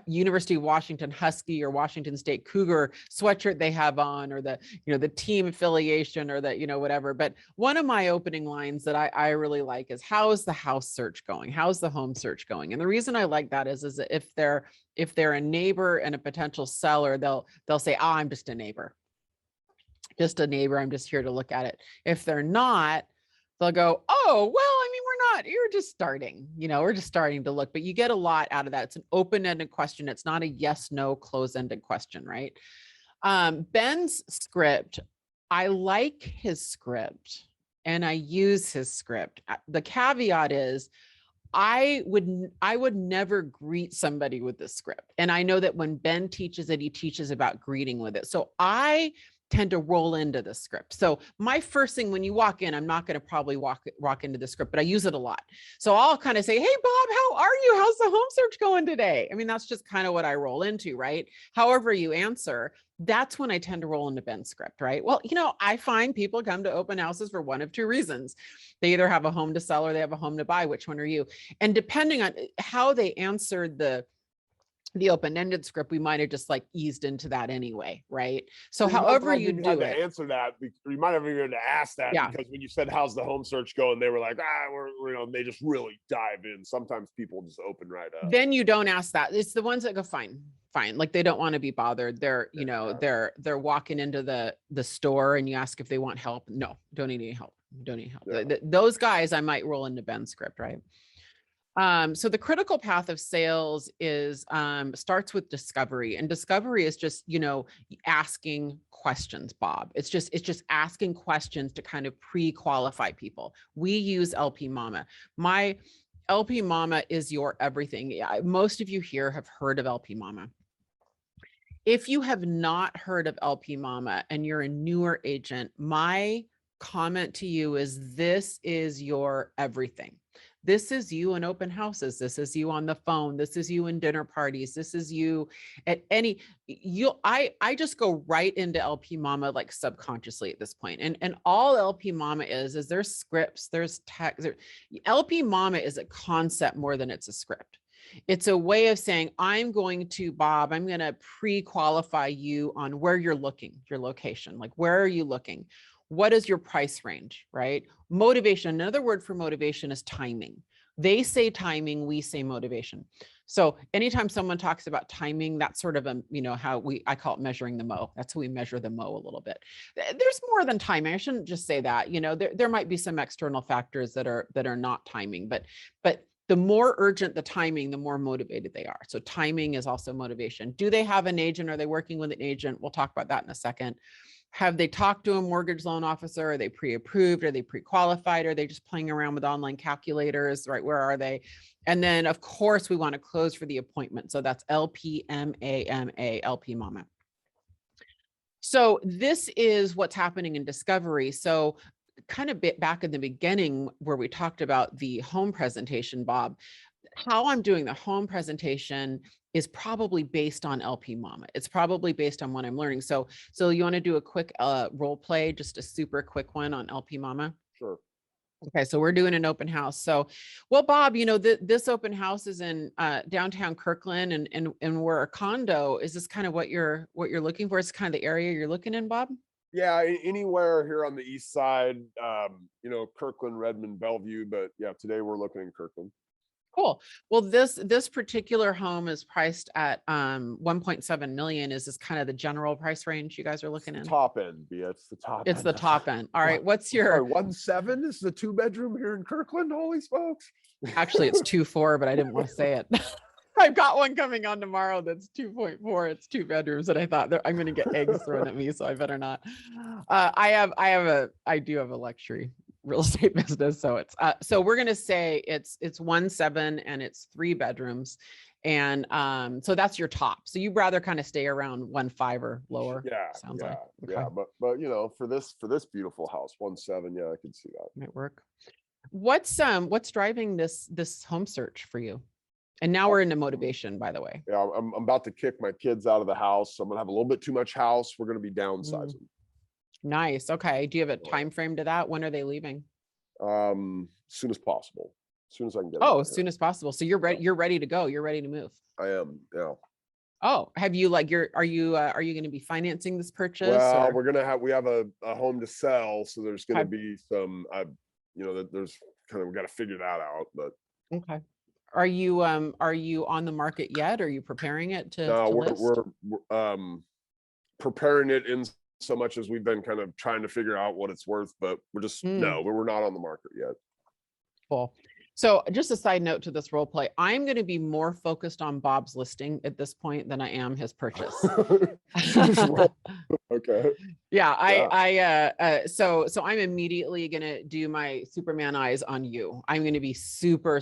University of Washington Husky or Washington State Cougar sweatshirt they have on, or the team affiliation, or whatever. But one of my opening lines that I really like is, how's the house search going? How's the home search going? And the reason I like that is that if they're a neighbor and a potential seller, they'll say, oh, I'm just a neighbor. Just a neighbor. I'm just here to look at it. If they're not, they'll go, oh, well, I mean, you're just starting, we're just starting to look, but you get a lot out of that. It's an open-ended question. It's not a yes, no, close-ended question, right? Ben's script, I like his script and I use his script. The caveat is, I would never greet somebody with the script. And I know that when Ben teaches it, he teaches about greeting with it. So I tend to roll into the script. So my first thing when you walk in, I'm not going to probably walk into the script, but I use it a lot. So I'll kind of say, hey, Bob, how are you? How's the home search going today? I mean, that's just kind of what I roll into, right? However you answer, that's when I tend to roll into Ben's script, right? Well, I find people come to open houses for one of two reasons. They either have a home to sell or they have a home to buy. Which one are you? And depending on how they answered the open-ended script, we might have just eased into that anyway, right? So however you do it, answer that, you might have even asked that, because when you said how's the home search going, they were like, they just really dive in. Sometimes people just open right up. Then you don't ask that. It's the ones that go fine, like they don't want to be bothered. They're they're walking into the store and you ask if they want help. No, don't need any help. Those guys I might roll into Ben's script, right? So the critical path of sales is starts with discovery, and discovery is just, asking questions, Bob. It's just asking questions to kind of pre-qualify people. We use LP Mama. My LP Mama is your everything. Most of you here have heard of LP Mama. If you have not heard of LP Mama and you're a newer agent, my comment to you is, this is your everything. This is you in open houses. This is you on the phone. This is you in dinner parties. This is you at I just go right into LP Mama subconsciously at this point. And all LP Mama is there's scripts, there's text. LP Mama is a concept more than it's a script. It's a way of saying, I'm going to pre-qualify you on where you're looking, your location. Where are you looking? What is your price range, right? Motivation. Another word for motivation is timing. They say timing, we say motivation. So anytime someone talks about timing, that's sort of I call it measuring the mo. That's how we measure the mo a little bit. There's more than timing. I shouldn't just say that. There might be some external factors that are not timing, but the more urgent the timing, the more motivated they are. So timing is also motivation. Do they have an agent? Are they working with an agent? We'll talk about that in a second. Have they talked to a mortgage loan officer? Are they pre-approved? Are they pre-qualified? Are they just playing around with online calculators, right? Where are they? And then of course we want to close for the appointment. So that's LPMAMA, LP Mama. So this is what's happening in discovery. So kind of back in the beginning where we talked about the home presentation, Bob, how I'm doing the home presentation is probably based on LP Mama. It's probably based on what I'm learning. So you want to do a quick role play, just a super quick one on LP Mama? Sure. Okay, so we're doing an open house. So, well, Bob, this open house is in downtown Kirkland, and we're a condo. Is this kind of what you're looking for? Is kind of the area you're looking in, Bob? Yeah, anywhere here on the east side, Kirkland, Redmond, Bellevue, but yeah, today we're looking in Kirkland. Cool. Well, this particular home is priced at 1.7 million. Is this kind of the general price range you guys are looking in? Top end, yeah, it's the top. It's the top end. All right. What's your 1.7? This is a 2-bedroom here in Kirkland. Holy smokes! Actually, it's 2.4, but I didn't want to say it. I've got one coming on tomorrow that's 2.4. It's 2 bedrooms, and I thought I'm going to get eggs thrown at me, so I better not. I do have a luxury real estate business, so it's so we're going to say it's 1.7 and it's 3 bedrooms, and so that's your top. So you'd rather kind of stay around 1.5 or lower. Yeah, sounds yeah, like. Okay. Yeah, but for this beautiful house, 1.7, yeah, I can see that might work. What's driving this home search for you? And now we're into motivation, by the way. Yeah, I'm about to kick my kids out of the house, so I'm gonna have a little bit too much house. We're gonna be downsizing. Nice. Okay. Do you have a time frame to that? When are they leaving? As soon as possible. as soon as I can get it Oh, out as here. soon as possible. So you're ready to go. You're ready to move. I am, yeah. Oh, have you like are you going to be financing this purchase Well, or? we have a home to sell, so there's going to Okay. be some, there's kind of, we got to figure that out, but Okay. Are you on the market yet? Are you preparing it to no, list? we're preparing it in so much as we've been kind of trying to figure out what it's worth, but Hmm. we're not on the market yet. Cool. So just a side note to this role play, I'm going to be more focused on Bob's listing at this point than I am his purchase. Just roll. Okay. Yeah, Yeah. so I'm immediately gonna do my Superman eyes on you. I'm gonna be super.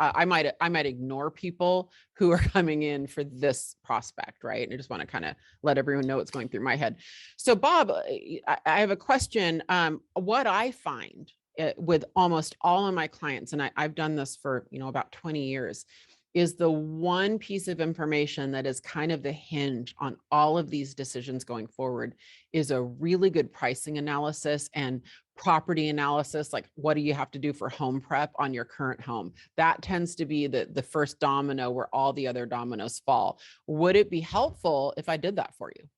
I might ignore people who are coming in for this prospect, right? And I just want to kind of let everyone know what's going through my head. So, Bob, I have a question. What I find with almost all of my clients, and I've done this for about 20 years, is the one piece of information that is kind of the hinge on all of these decisions going forward is a really good pricing analysis and property analysis. Like, what do you have to do for home prep on your current home? That tends to be the first domino where all the other dominoes fall. Would it be helpful if I did that for you?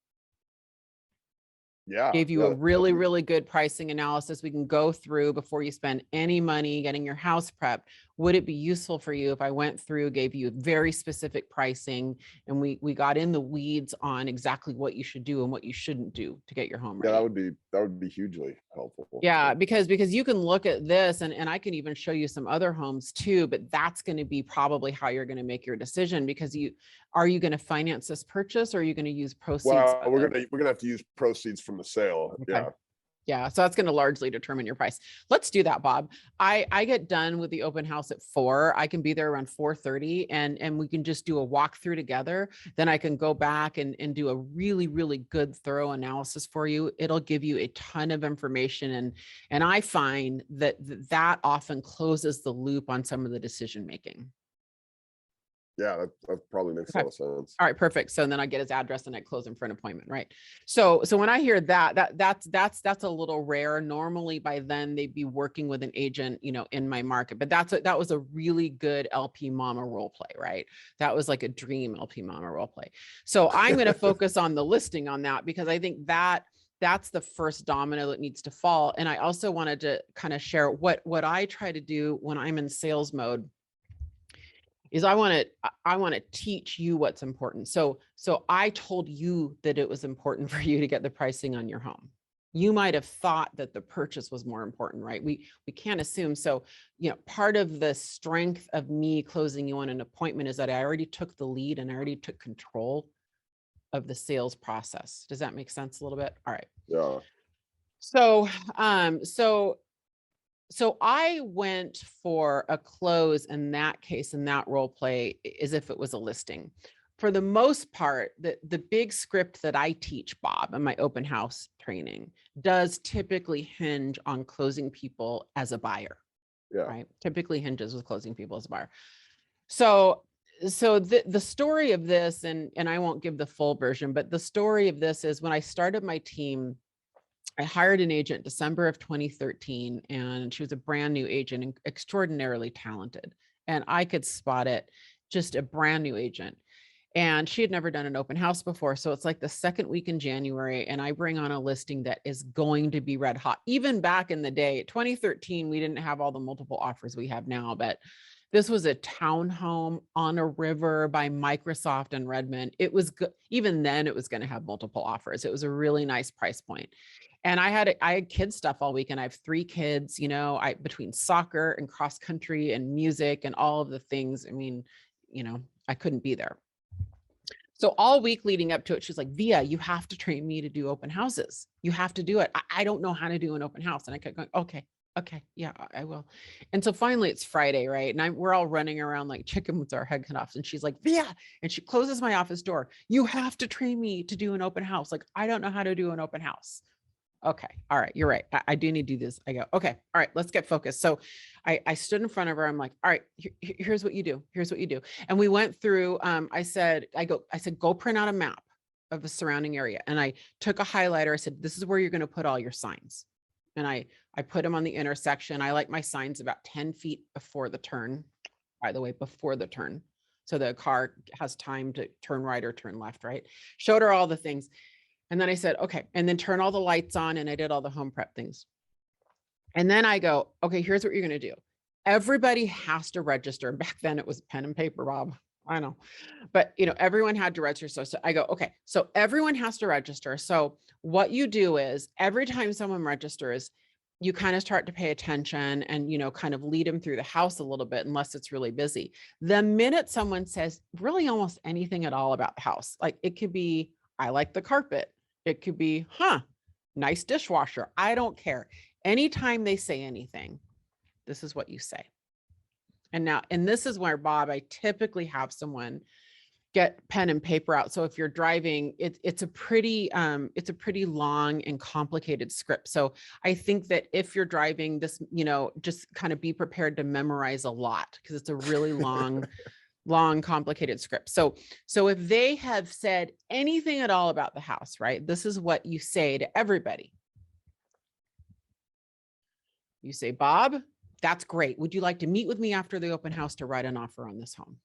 Yeah. Gave you a Yeah. really good pricing analysis we can go through before you spend any money getting your house prepped. Would it be useful for you if I went through, gave you very specific pricing, and we got in the weeds on exactly what you should do and what you shouldn't do to get your home Yeah, ready? that would be hugely helpful. Yeah, because you can look at this and I can even show you some other homes too, but that's going to be probably how you're going to make your decision, because are you going to finance this purchase, or are you going to use proceeds? Well, we're gonna have to use proceeds from the sale. Okay. Yeah. Yeah, so that's going to largely determine your price. Let's do that, Bob. I get done with the open house at 4. I can be there around 4:30, and we can just do a walkthrough together. Then I can go back and do a really good thorough analysis for you. It'll give you a ton of information, and I find that often closes the loop on some of the decision making. Yeah, that probably makes a Okay. lot of sense. All right, perfect. So then I get his address and I close him for an appointment, right? So when I hear that's a little rare. Normally by then they'd be working with an agent, in my market. But that was a really good LP Mama role play, right? That was like a dream LP Mama role play. So I'm going to focus on the listing on that, because I think that's the first domino that needs to fall. And I also wanted to kind of share what I try to do when I'm in sales mode is I want to teach you what's important. So I told you that it was important for you to get the pricing on your home. You might have thought that the purchase was more important, right? We can't assume. So, part of the strength of me closing you on an appointment is that I already took the lead and I already took control of the sales process. Does that make sense a little bit? All right. Yeah. So, so I went for a close in that case, in that role play, as if it was a listing. For the most part, the big script that I teach, Bob, in my open house training does typically hinge on closing people as a buyer, Yeah. right? Typically hinges with closing people as a buyer. So the story of this, and I won't give the full version, but the story of this is when I started my team, I hired an agent December of 2013, and she was a brand new agent and extraordinarily talented. And I could spot it, just a brand new agent. And she had never done an open house before. So it's like the second week in January, and I bring on a listing that is going to be red hot. Even back in the day, 2013, we didn't have all the multiple offers we have now, but this was a townhome on a river by Microsoft in Redmond. It was good. Even then, it was going to have multiple offers. It was a really nice price point. And I had kids stuff all weekend. I have 3 kids, between soccer and cross country and music and all of the things. I mean, I couldn't be there. So all week leading up to it, she's like, Via, you have to train me to do open houses. You have to do it. I don't know how to do an open house. And I kept going, okay, yeah, I will. And so finally it's Friday, right? And we're all running around like chicken with our head cut off. And she's like, Via, and she closes my office door. You have to train me to do an open house. Like, I don't know how to do an open house. Okay. All right. You're right. I do need to do this. I go, okay. All right, let's get focused. So I stood in front of her. I'm like, all right, here's what you do. Here's what you do. And we went through, I said, go print out a map of the surrounding area. And I took a highlighter. I said, this is where you're going to put all your signs. and I put them on the intersection. I like my signs about 10 feet before the turn, by the way, before the turn. So the car has time to turn right or turn left, right? Showed her all the things. And then I said, okay, and then turn all the lights on, and I did all the home prep things. And then I go, okay, here's what you're going to do. Everybody has to register. Back then it was pen and paper, Rob. I know, but everyone had to register. So I go, okay, so everyone has to register. So what you do is every time someone registers, you kind of start to pay attention and, kind of lead them through the house a little bit, unless it's really busy. The minute someone says really almost anything at all about the house, like it could be, I like the carpet. It could be, nice dishwasher. I don't care. Anytime they say anything, this is what you say. And this is where, Bob, I typically have someone get pen and paper out. So if you're driving, it's a pretty long and complicated script. So I think that if you're driving this, just kind of be prepared to memorize a lot, because it's a really long, complicated script. So if they have said anything at all about the house, right, this is what you say to everybody. You say, Bob, that's great. Would you like to meet with me after the open house to write an offer on this home?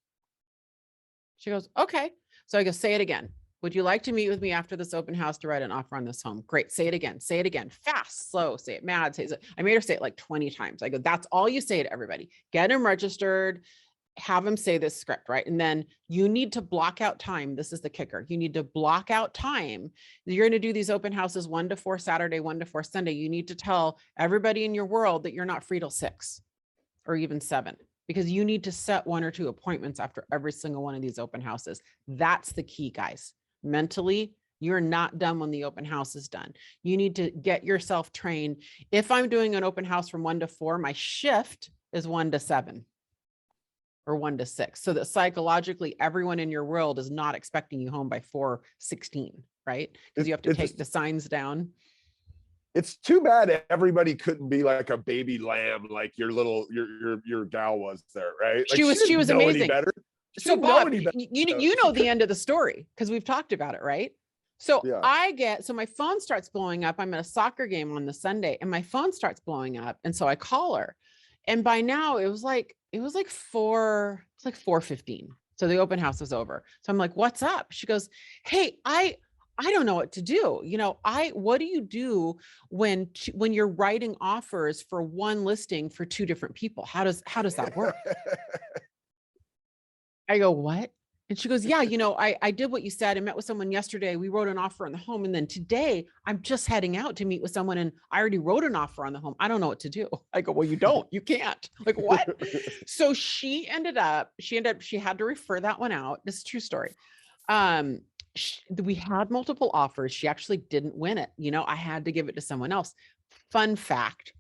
She goes, okay. So I go, say it again. Would you like to meet with me after this open house to write an offer on this home? Great. Say it again. Say it again. Fast, slow, say it mad. Say it. I made her say it like 20 times. I go, that's all you say to everybody. Get them registered, have them say this script, right? And then you need to block out time. This is the kicker. You need to block out time. You're going to do these open houses 1 to 4 Saturday, 1 to 4 Sunday. You need to tell everybody in your world that you're not free till 6 or even 7, because you need to set 1 or 2 appointments after every single one of these open houses. That's the key, guys. Mentally, you're not done when the open house is done. You need to get yourself trained. If I'm doing an open house from 1 to 4, my shift is 1 to 7. Or 1 to 6, so that psychologically everyone in your world is not expecting you home by 4:16, right? Because you have to take the signs down. It's too bad everybody couldn't be like a baby lamb, like your gal was there, right? Like she was amazing. Better. So Bob, you know the end of the story, because we've talked about it, right? So yeah. So my phone starts blowing up. I'm at a soccer game on the Sunday, and my phone starts blowing up, and so I call her, and by now it was like 4:15. So the open house was over. So I'm like, what's up? She goes, hey, I don't know what to do. What do you do when you're writing offers for one listing for 2 different people? How does that work? I go, what? And she goes, yeah, I did what you said. I met with someone yesterday. We wrote an offer on the home. And then today I'm just heading out to meet with someone, and I already wrote an offer on the home. I don't know what to do. I go, well, you can't. Like, what? So she had to refer that one out. This is a true story. We had multiple offers. She actually didn't win it. I had to give it to someone else. Fun fact.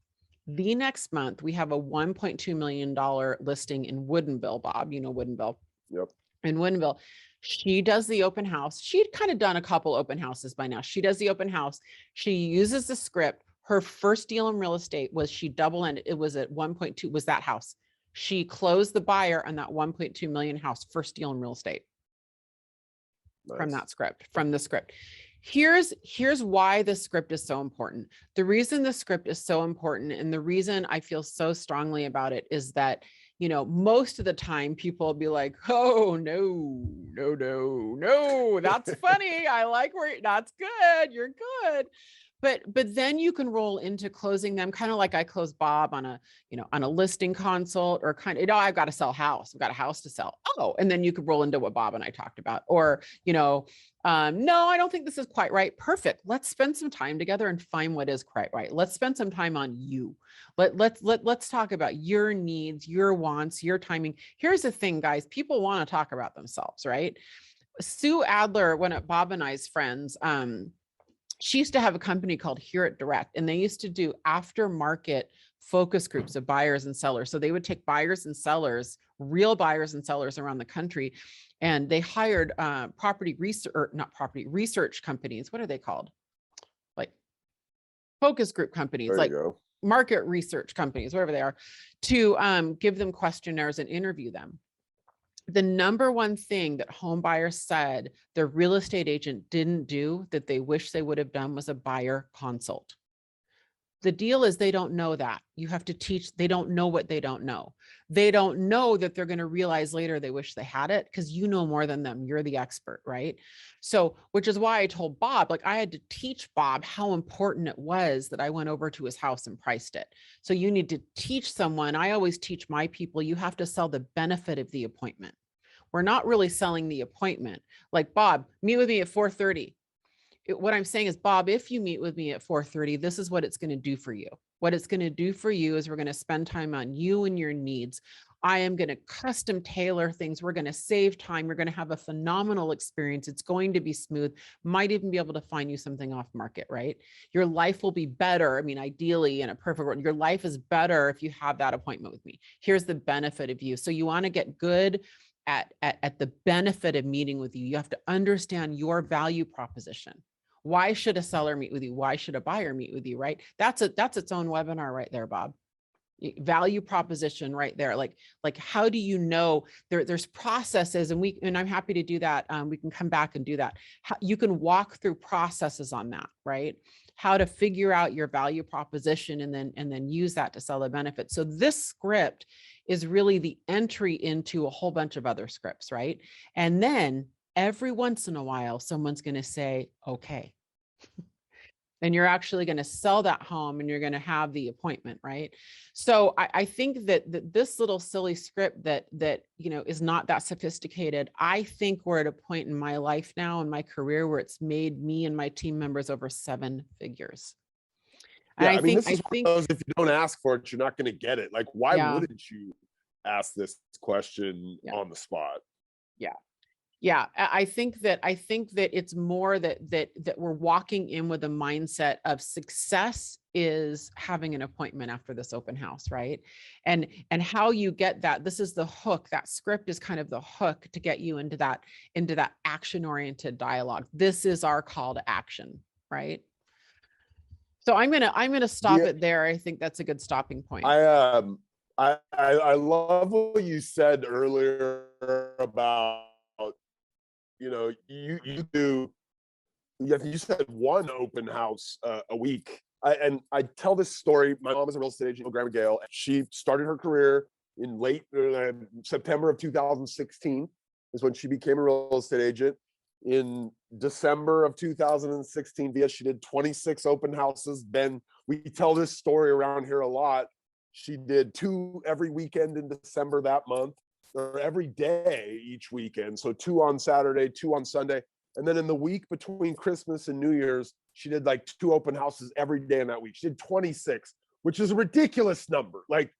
The next month we have a $1.2 million listing in Woodinville, Bob, Woodinville. Yep. In Woodinville. She does the open house. She'd kind of done a couple open houses by now. She does the open house. She uses the script. Her first deal in real estate was she double-ended. It was at 1.2 was that house. She closed the buyer on that 1.2 million house, first deal in real estate. Nice. From the script. Here's why the script is so important. The reason the script is so important, and the reason I feel so strongly about it, is that most of the time people will be like, oh, no, that's funny. I like that's good. You're good. But then you can roll into closing them, kind of like I closed Bob on a listing consult, or kind of, I've got to sell a house. I've got a house to sell. Oh, and then you could roll into what Bob and I talked about, or, no, I don't think this is quite right. Perfect. Let's spend some time together and find what is quite right. Let's spend some time on you. Let's talk about your needs, your wants, your timing. Here's the thing, guys, people want to talk about themselves, right? Sue Adler, one of Bob and I's friends, she used to have a company called Hear It Direct, and they used to do aftermarket focus groups of buyers and sellers. So they would take buyers and sellers, real buyers and sellers around the country, and they hired research companies. What are they called? Like focus group companies, like market research companies, whatever they are, to give them questionnaires and interview them. The number one thing that home buyers said their real estate agent didn't do that they wish they would have done was a buyer consult. The deal is they don't know that. You have to teach. They don't know what they don't know. They don't know that they're going to realize later they wish they had it, because you know more than them. You're the expert, right? So, which is why I told Bob, like I had to teach Bob how important it was that I went over to his house and priced it. So you need to teach someone. I always teach my people, you have to sell the benefit of the appointment. We're not really selling the appointment. Like, Bob, meet with me at 4:30. What I'm saying is, Bob, if you meet with me at 4:30, this is what it's going to do for you. What it's going to do for you is we're going to spend time on you and your needs. I am going to custom tailor things. We're going to save time. You're going to have a phenomenal experience. It's going to be smooth. Might even be able to find you something off market, right? Your life will be better. I mean, ideally, in a perfect world, your life is better if you have that appointment with me. Here's the benefit of you. So you want to get good at the benefit of meeting with you. You have to understand your value proposition. Why should a seller meet with you? Why should a buyer meet with you, right? That's its own webinar right there, Bob. Value proposition right there. Like how do you know there's processes, and I'm happy to do that. We can come back and do that. You can walk through processes on that, right? How to figure out your value proposition and then use that to sell a benefit. So this script is really the entry into a whole bunch of other scripts, right? And then every once in a while, someone's going to say, okay. And you're actually going to sell that home and you're going to have the appointment, right? So I think that this little silly script that is not that sophisticated. I think we're at a point in my life now, in my career, where it's made me and my team members over 7 figures. And yeah, I mean, this is one of those, if you don't ask for it, you're not going to get it. Like, why wouldn't you ask this question on the spot? Yeah. Yeah, I think that it's more that we're walking in with a mindset of success is having an appointment after this open house, right? And how you get that, this is the hook. That script is kind of the hook to get you into that action-oriented dialogue. This is our call to action, right? So I'm gonna stop it there. I think that's a good stopping point. I love what you said earlier about, you said one open house a week. I tell this story. My mom is a real estate agent, Grandma Gail. She started her career in late September of 2016 is when she became a real estate agent. In December of 2016, she did 26 open houses. Then we tell this story around here a lot. She did 2 every weekend in December that month, or every day each weekend. So 2 on Saturday, 2 on Sunday. And then in the week between Christmas and New Year's, she did like 2 open houses every day in that week. She did 26, which is a ridiculous number. Like,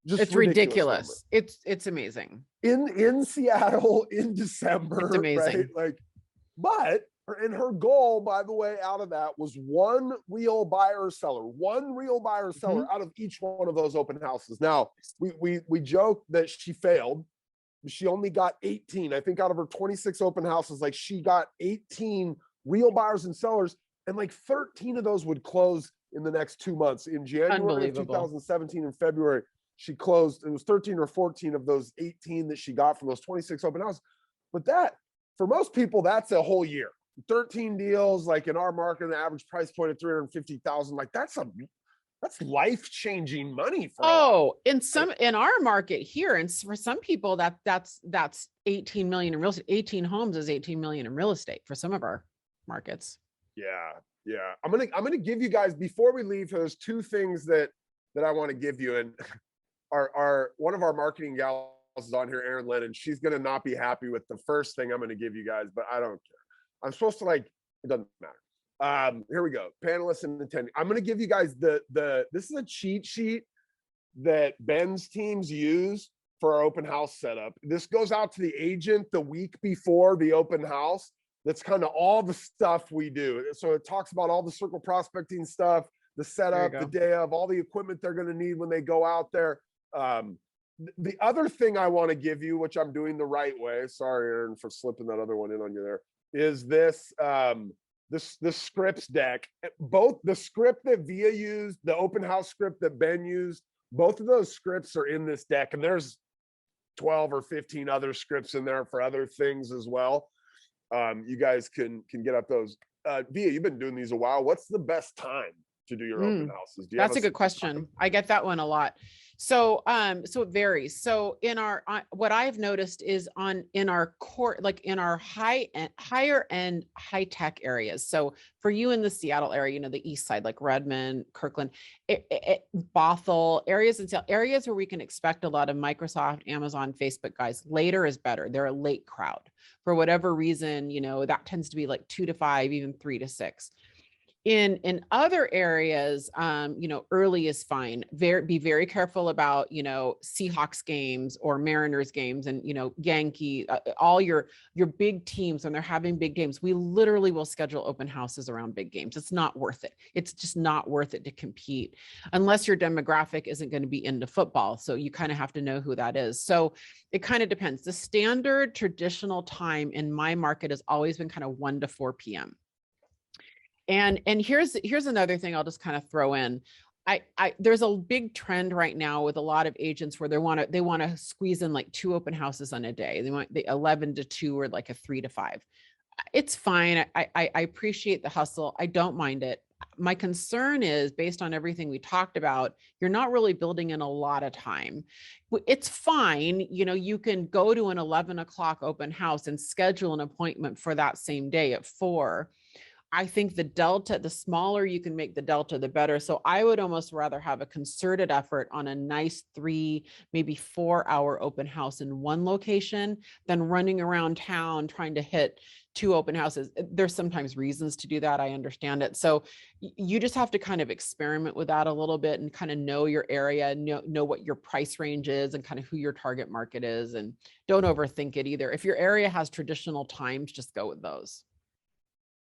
just it's ridiculous. It's amazing. In Seattle in December. It's amazing. Right? Like, but her goal, by the way, out of that was one real buyer or seller out of each one of those open houses. Now, we joke that she failed. She only got 18. I think out of her 26 open houses, like, she got 18 real buyers and sellers, and like 13 of those would close in the next 2 months. In January of 2017 and February, she closed. It was 13 or 14 of those 18 that she got from those 26 open houses. But that, for most people, that's a whole year. 13 deals, like in our market, an average price point of 350,000. Like, that's life-changing money for in our market here, and for some people that's 18 million in real estate. 18 homes is 18 million in real estate for some of our markets. Yeah. I'm gonna give you guys, before we leave, there's 2 things that I want to give you. And our one of our marketing gals is on here, Erin Lennon. She's gonna not be happy with the first thing I'm gonna give you guys, but I don't care. I'm supposed to, it doesn't matter. Here we go. Panelists and attending. I'm going to give you guys this is a cheat sheet that Ben's teams use for our open house setup. This goes out to the agent the week before the open house. That's kind of all the stuff we do. So it talks about all the circle prospecting stuff, the setup, the day of, all the equipment they're going to need when they go out there. The other thing I want to give you, which I'm doing the right way, sorry, Aaron, for slipping that other one in on you there, is this this scripts deck. Both the script that Vija used, the open house script that Ben used, both of those scripts are in this deck, and there's 12 or 15 other scripts in there for other things as well. You guys can get up those. Vija, you've been doing these a while. What's the best time to do your open houses? Do you That's have a good question. I get that one a lot. So, so it varies. So in our, what I've noticed is in our core, like in our higher end, high tech areas. So for you in the Seattle area, you know, the east side, like Redmond, Kirkland, Bothell, areas in Seattle, areas where we can expect a lot of Microsoft, Amazon, Facebook guys. Later is better. They're a late crowd for whatever reason. You know, that tends to be like 2 to 5, even 3 to 6. In other areas, you know, early is fine. Be very careful about, you know, Seahawks games or Mariners games, and, you know, Yankee, all your big teams when they're having big games. We literally will schedule open houses around big games. It's not worth it. It's just not worth it to compete unless your demographic isn't going to be into football. So you kind of have to know who that is. So it kind of depends. The standard traditional time in my market has always been kind of 1 to 4 p.m. And here's another thing I'll just kind of throw in. There's a big trend right now with a lot of agents where they want to squeeze in like 2 open houses on a day. They want the 11 to 2 or like a 3 to 5. It's fine. I appreciate the hustle. I don't mind it. My concern is, based on everything we talked about, you're not really building in a lot of time. It's fine. You know, you can go to an 11 o'clock open house and schedule an appointment for that same day at 4. I think the smaller you can make the delta, the better. So I would almost rather have a concerted effort on a nice 3, maybe 4-hour open house in one location than running around town trying to hit 2 open houses. There's sometimes reasons to do that. I understand it. So you just have to kind of experiment with that a little bit and kind of know your area, know what your price range is and kind of who your target market is. And don't overthink it either. If your area has traditional times, just go with those.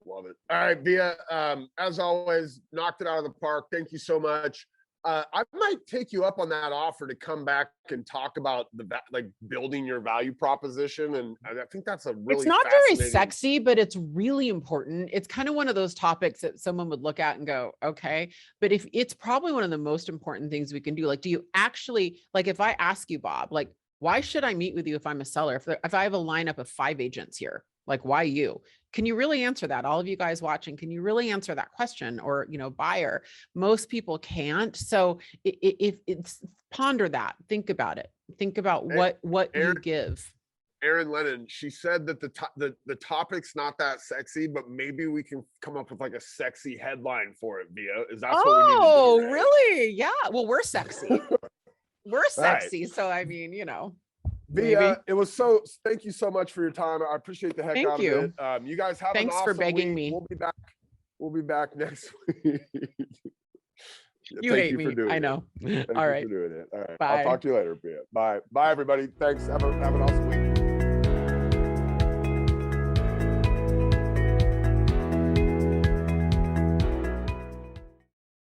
Love it. All right, Vija, as always, knocked it out of the park. Thank you so much. I might take you up on that offer to come back and talk about like building your value proposition. And I think that's a really, it's not very sexy, but it's really important. It's kind of one of those topics that someone would look at and go, okay, but if it's probably one of the most important things we can do. Like, do you actually, like, if I ask you, Bob, like, why should I meet with you if I'm a seller? If I have a lineup of 5 agents here, like, why you? Can you really answer that? All of you guys watching, can you really answer that question? Or, you know, buyer, most people can't. So if it's, ponder that, think about it. Think about what you give. Erin Lennon, she said that the topic's not that sexy, but maybe we can come up with like a sexy headline for it, Vija. Is that what we need to do? Oh, really? Yeah. Well, we're sexy. We're sexy. Right. So, I mean, you know. Vija, it was thank you so much for your time. I appreciate the heck out of it. You guys have an awesome for begging week. me. We'll be back next week. You hate me. I know. Thank All you right. for doing it. All right. Bye. I'll talk to you later, Vija. Bye. Bye, everybody. Thanks. Have an awesome week.